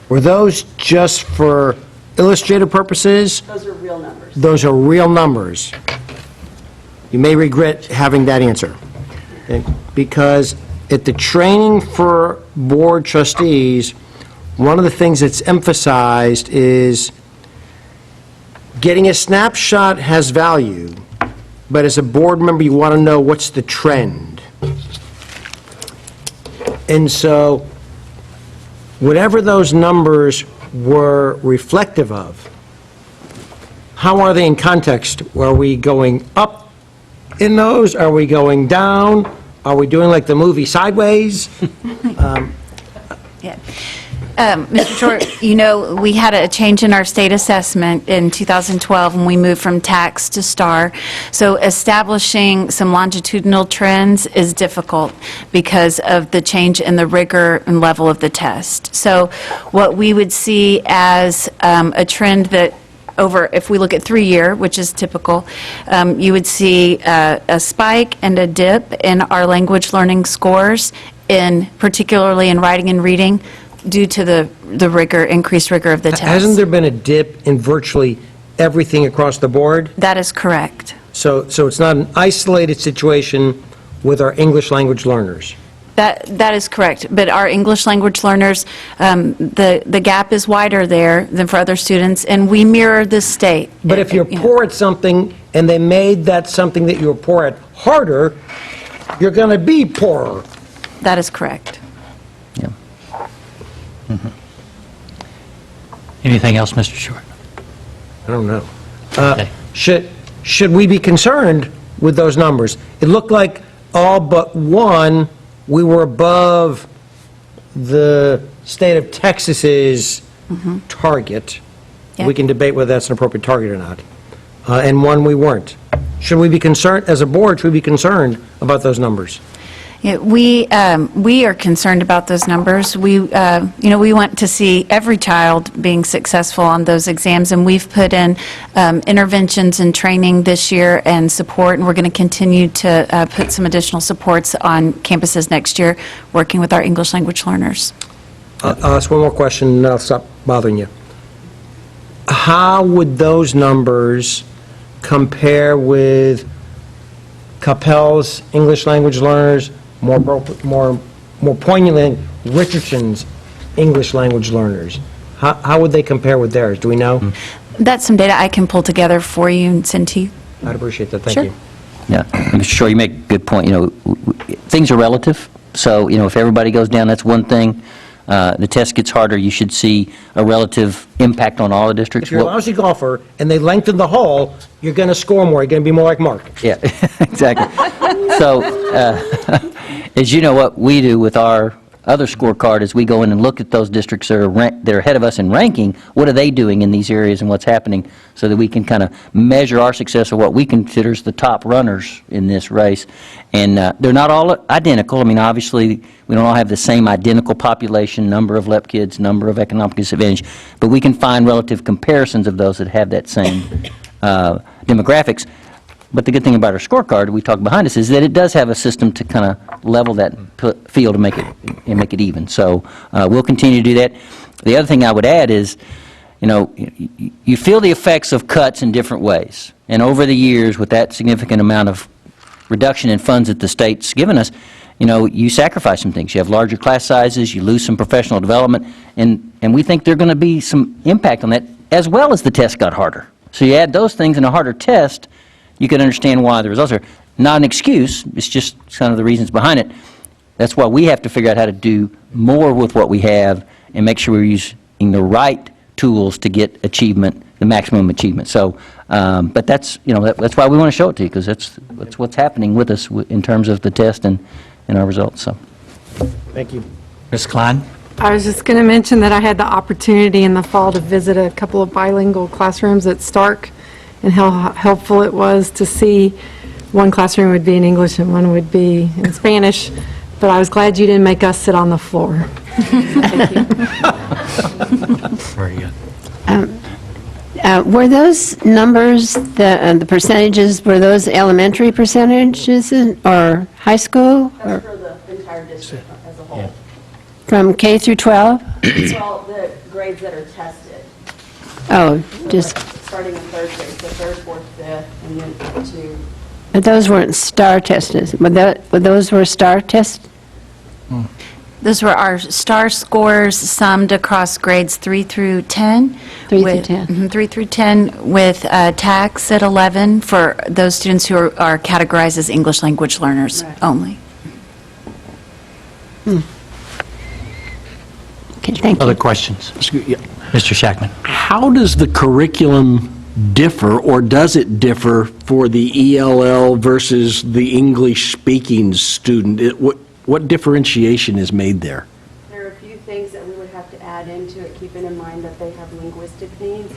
were those just for illustrative purposes? Those are real numbers. Those are real numbers. You may regret having that answer. Okay? Because at the training for board trustees, one of the things that's emphasized is getting a snapshot has value, but as a board member, you want to know what's the trend. And so, whatever those numbers were reflective of, how are they in context? Are we going up in those? Are we going down? Are we doing like the movie Sideways? Yeah. Mr. Short, you know, we had a change in our state assessment in 2012 when we moved from tax to STAR. So establishing some longitudinal trends is difficult because of the change in the rigor and level of the test. So what we would see as a trend that over, if we look at 3-year, which is typical, you would see a spike and a dip in our language learning scores, particularly in writing and reading, due to the rigor, increased rigor of the test. Hasn't there been a dip in virtually everything across the board? That is correct. So it's not an isolated situation with our English language learners? That is correct. But our English language learners, the gap is wider there than for other students, and we mirror the state. But if you're poor at something and they made that something that you were poor at harder, you're going to be poorer. That is correct. yeah. Anything else, Mr. Short? I don't know. Okay. Should we be concerned with those numbers? It looked like all but one, we were above the state of Texas's target. Yeah. We can debate whether that's an appropriate target or not. And one we weren't. Should we be concerned, as a board, should we be concerned about those numbers? Yeah, we are concerned about those numbers. We want to see every child being successful on those exams, and we've put in interventions and training this year and support, and we're going to continue to put some additional supports on campuses next year, working with our English language learners. I'll ask one more question, and I'll stop bothering you. How would those numbers compare with Capel's English language learners, more poignantly, Richardson's English language learners? How would they compare with theirs? Do we know? That's some data I can pull together for you and send to you. I'd appreciate that. Thank Sure. you. Yeah, Mr. Shore, you make a good point. Things are relative. So, if everybody goes down, that's one thing. The test gets harder, you should see a relative impact on all the districts. If you're a lousy golfer and they lengthen the hole, you're going to score more. You're going to be more like Mark. Yeah, exactly. So, as you know, what we do with our other scorecard is we go in and look at those districts that are ahead of us in ranking. What are they doing in these areas and what's happening, so that we can kind of measure our success or what we consider as the top runners in this race. And they're not all identical. I mean, obviously, we don't all have the same identical population, number of LEP kids, number of economic disadvantage, but we can find relative comparisons of those that have that same demographics. But the good thing about our scorecard, we talk behind us, is that it does have a system to kind of level that field and make it even. So we'll continue to do that. The other thing I would add is, you feel the effects of cuts in different ways. And over the years, with that significant amount of reduction in funds that the state's given us, you sacrifice some things. You have larger class sizes, you lose some professional development, and we think there's going to be some impact on that, as well as the test got harder. So you add those things in a harder test, you can understand why the results are not an excuse, it's just kind of the reasons behind it. That's why we have to figure out how to do more with what we have and make sure we're using the right tools to get achievement, the maximum achievement. So, but that's, that's why we want to show it to you, because that's what's happening with us in terms of the test and our results. So, Thank you. Ms. Klein? I was just going to mention that I had the opportunity in the fall to visit a couple of bilingual classrooms at Stark, and how helpful it was to see one classroom would be in English and one would be in Spanish, but I was glad you didn't make us sit on the floor. Thank you. Very good. Were those numbers, the percentages, were those elementary percentages or high school? That's for the entire district as a whole. From K through 12? Well, the grades that are tested. Oh, just, Starting in third grade, so third, fourth, fifth, and then up to. but those weren't STAR tests. Those were STAR tests? Those were our STAR scores summed across grades 3 through 10. 3 through 10. 3 through 10 with TACs at 11 for those students who are categorized as English language learners only. Okay, thank you. Other questions? Mr. Shackman? How does the curriculum differ, or does it differ for the ELL versus the English-speaking student? What differentiation is made there? There are a few things that we would have to add into it, keeping in mind that they have linguistic needs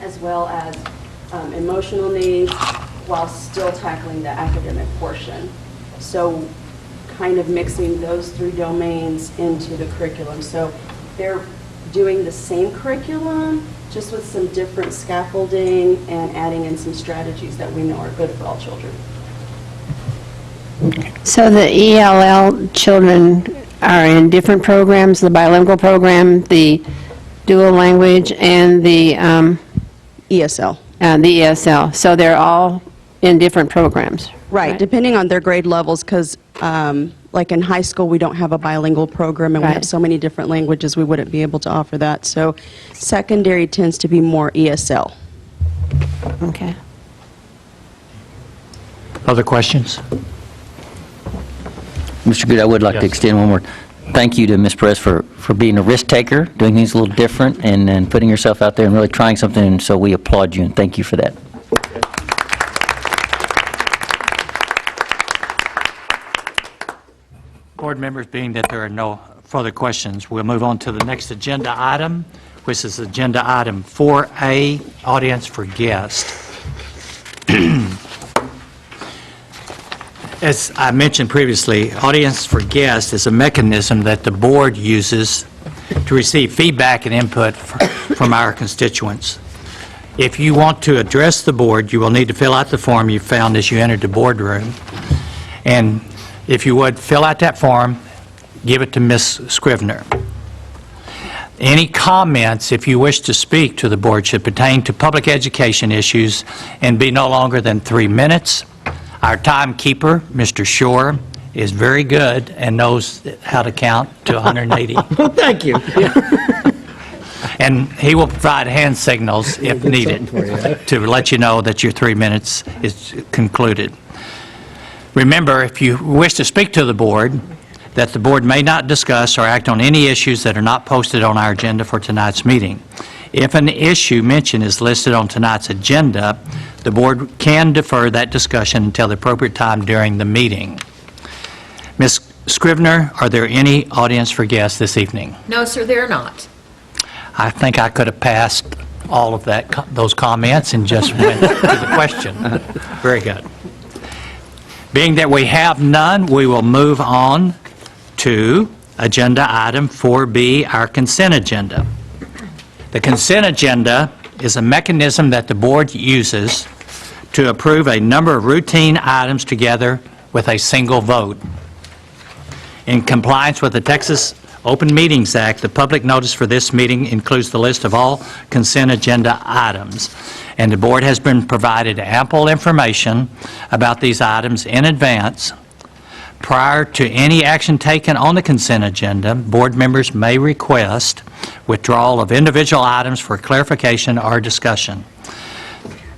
as well as emotional needs, while still tackling the academic portion. So kind of mixing those three domains into the curriculum. So they're doing the same curriculum, just with some different scaffolding and adding in some strategies that we know are good for all children. So the ELL children are in different programs, the bilingual program, the dual language, and the ESL. The ESL. So they're all in different programs. Right, depending on their grade levels, because like in high school, we don't have a bilingual program, and we have so many different languages, we wouldn't be able to offer that. So secondary tends to be more ESL. Okay. Other questions? Mr. Good, I would like to extend one more thank you to Ms. Perez for being a risk taker, doing things a little different, and putting yourself out there and really trying something, and so we applaud you and thank you for that. Board members, being that there are no further questions, we'll move on to the next agenda item, which is agenda item 4A, audience for guests. As I mentioned previously, audience for guests is a mechanism that the board uses to receive feedback and input from our constituents. If you want to address the board, you will need to fill out the form you found as you entered the boardroom. And if you would, fill out that form, give it to Ms. Scrivener. Any comments, if you wish to speak to the board, should pertain to public education issues and be no longer than 3 minutes. Our timekeeper, Mr. Shore, is very good and knows how to count to 180. Well, thank you. And he will provide hand signals if needed to let you know that your 3 minutes is concluded. Remember, if you wish to speak to the board, that the board may not discuss or act on any issues that are not posted on our agenda for tonight's meeting. If an issue mentioned is listed on tonight's agenda, the board can defer that discussion until the appropriate time during the meeting. Ms. Scrivener, are there any audience for guests this evening? No, sir, they're not. I think I could have passed all of those comments and just went to the question. Very good. Being that we have none, we will move on to agenda item 4B, our consent agenda. The consent agenda is a mechanism that the board uses to approve a number of routine items together with a single vote. In compliance with the Texas Open Meetings Act, the public notice for this meeting includes the list of all consent agenda items, and the board has been provided ample information about these items in advance. Prior to any action taken on the consent agenda, board members may request withdrawal of individual items for clarification or discussion.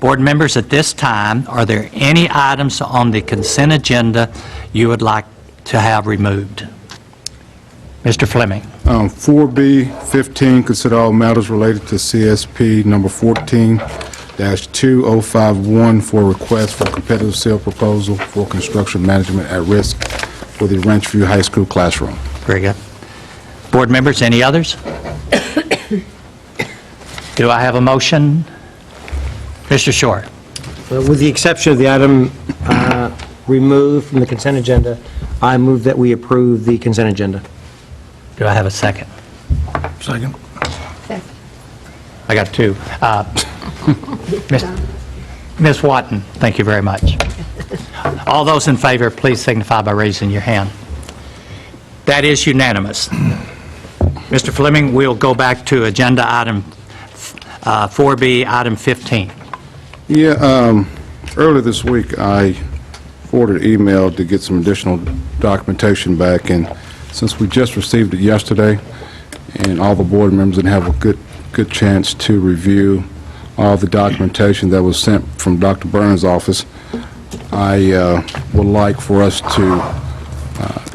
Board members, at this time, are there any items on the consent agenda you would like to have removed? Mr. Fleming. 4B15, consider all matters related to CSP number 14-2051 for request for competitive sale proposal for construction management at risk for the Ranchview High School classroom. Very good. Board members, any others? Do I have a motion? Mr. Short. With the exception of the item removed from the consent agenda, I move that we approve the consent agenda. Do I have a second? Second. I got two. Ms. Watton, thank you very much. All those in favor, please signify by raising your hand. That is unanimous. Mr. Fleming, we'll go back to agenda item 4B, item 15. Yeah, earlier this week, I forwarded an email to get some additional documentation back, and since we just received it yesterday, and all the board members didn't have a good chance to review all the documentation that was sent from Dr. Burns' office, I would like for us to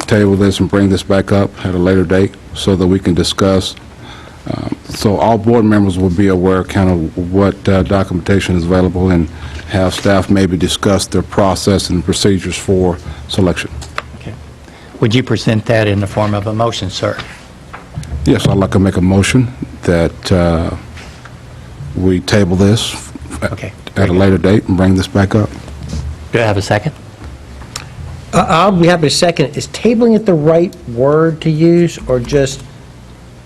table this and bring this back up at a later date so that we can discuss. So all board members will be aware kind of what documentation is available and have staff maybe discuss their process and procedures for selection. Okay. Would you present that in the form of a motion, sir? Yes, I'd like to make a motion that we table this at a later date and bring this back up. Do I have a second? I'll be happy to second it. Is tabling it the right word to use, or just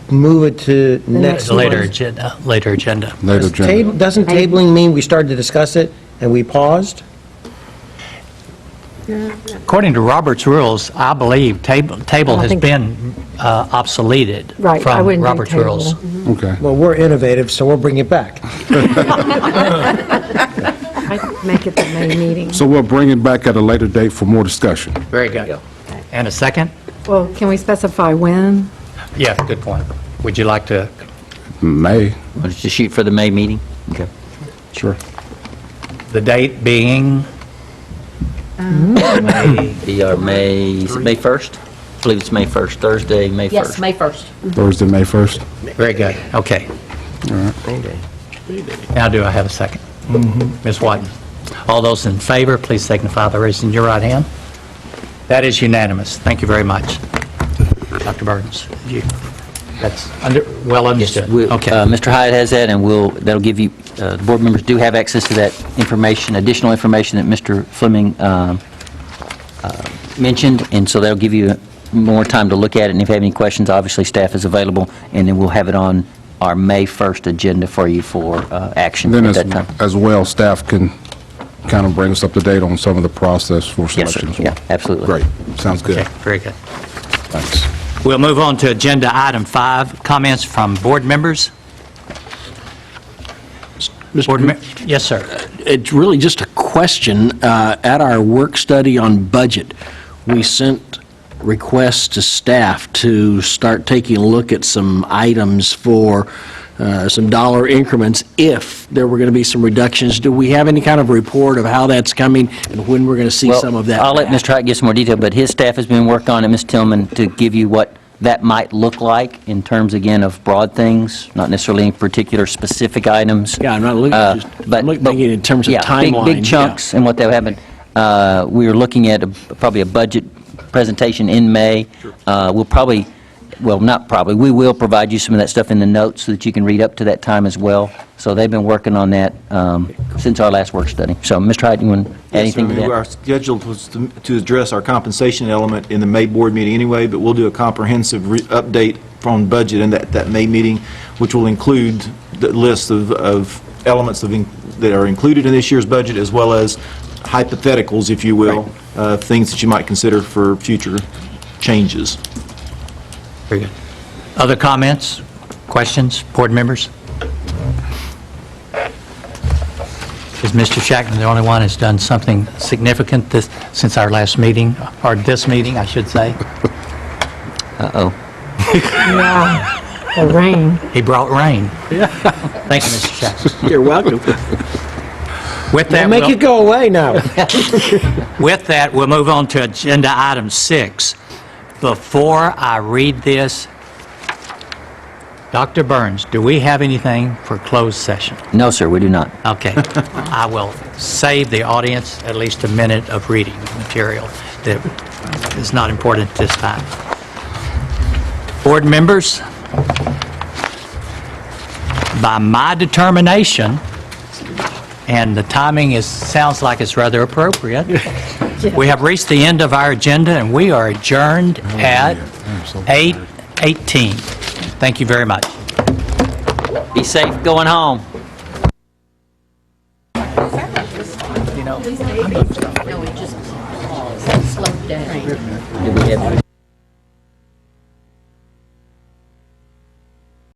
move it to next Later month? agenda. Later agenda. Later agenda. Doesn't tabling mean we started to discuss it and we paused? According to Robert's rules, I believe table has been obsoleted Right, I from wouldn't do Robert's table. rules. Okay. Well, we're innovative, so we'll bring it back. I'd make it the May meeting. So we'll bring it back at a later date for more discussion. Very good. And a second? Well, can we specify when? Yeah, good point. Would you like to? May. Want to shoot for the May meeting? Okay. Sure. The date being? Be our May, is it May 1st? I believe it's May 1st, Thursday, May 1st. Yes, May 1st. Thursday, May 1st. Very good. Okay. All right. Now do I have a second? Ms. Whiten. All those in favor, please signify by raising your right hand. That is unanimous. Thank you very much. Dr. Burns, that's well understood. Okay. Mr. Hyatt has that, and that'll give you, the board members do have access to that information, additional information that Mr. Fleming mentioned, and so that'll give you more time to look at it, and if you have any questions, obviously staff is available, and then we'll have it on our May 1st agenda for you for action Then at that time. as well, staff can kind of bring us up to date on some of the process for Yes, selection sir. as well. Yeah, absolutely. Great. Sounds good. Okay, very good. Thanks. We'll move on to agenda item 5, comments from board members. Yes, sir. It's really just a question. At our work study on budget, we sent requests to staff to start taking a look at some items for some dollar increments if there were going to be some reductions. Do we have any kind of report of how that's coming and when we're going to see some of that? I'll let back? Mr. Hyatt give some more detail, but his staff has been working on it, Ms. Tillman, to give you what that might look like in terms, again, of broad things, not necessarily any particular specific items. Yeah, I'm not looking, I'm thinking in terms of timeline. Big chunks and what they'll happen. We are looking at probably a budget presentation in May. We'll probably, well, not probably, we will provide you some of that stuff in the notes so that you can read up to that time as well. So they've been working on that since our last work study. So, Mr. Hyatt, you want to add anything to that? Our schedule was to address our compensation element in the May board meeting anyway, but we'll do a comprehensive update from budget in that May meeting, which will include the list of elements that are included in this year's budget, as well as hypotheticals, if you will, things that you might consider for future changes. Very good. Other comments, questions, board members? Is Mr. Shackman the only one who's done something significant since our last meeting, or this meeting, I should say? Uh-oh. Yeah, the rain. He brought rain. Thank you, Mr. Shackman. You're welcome. With that, We'll make it go away now. With that, we'll move on to agenda item 6. Before I read this, Dr. Burns, do we have anything for closed session? No, sir, we do not. Okay. I will save the audience at least a minute of reading material that is not important at this time. Board members, by my determination, and the timing sounds like it's rather appropriate, we have reached the end of our agenda, and we are adjourned at 8:18. Thank you very much. Be safe going home. No, it just slowed down. Did we have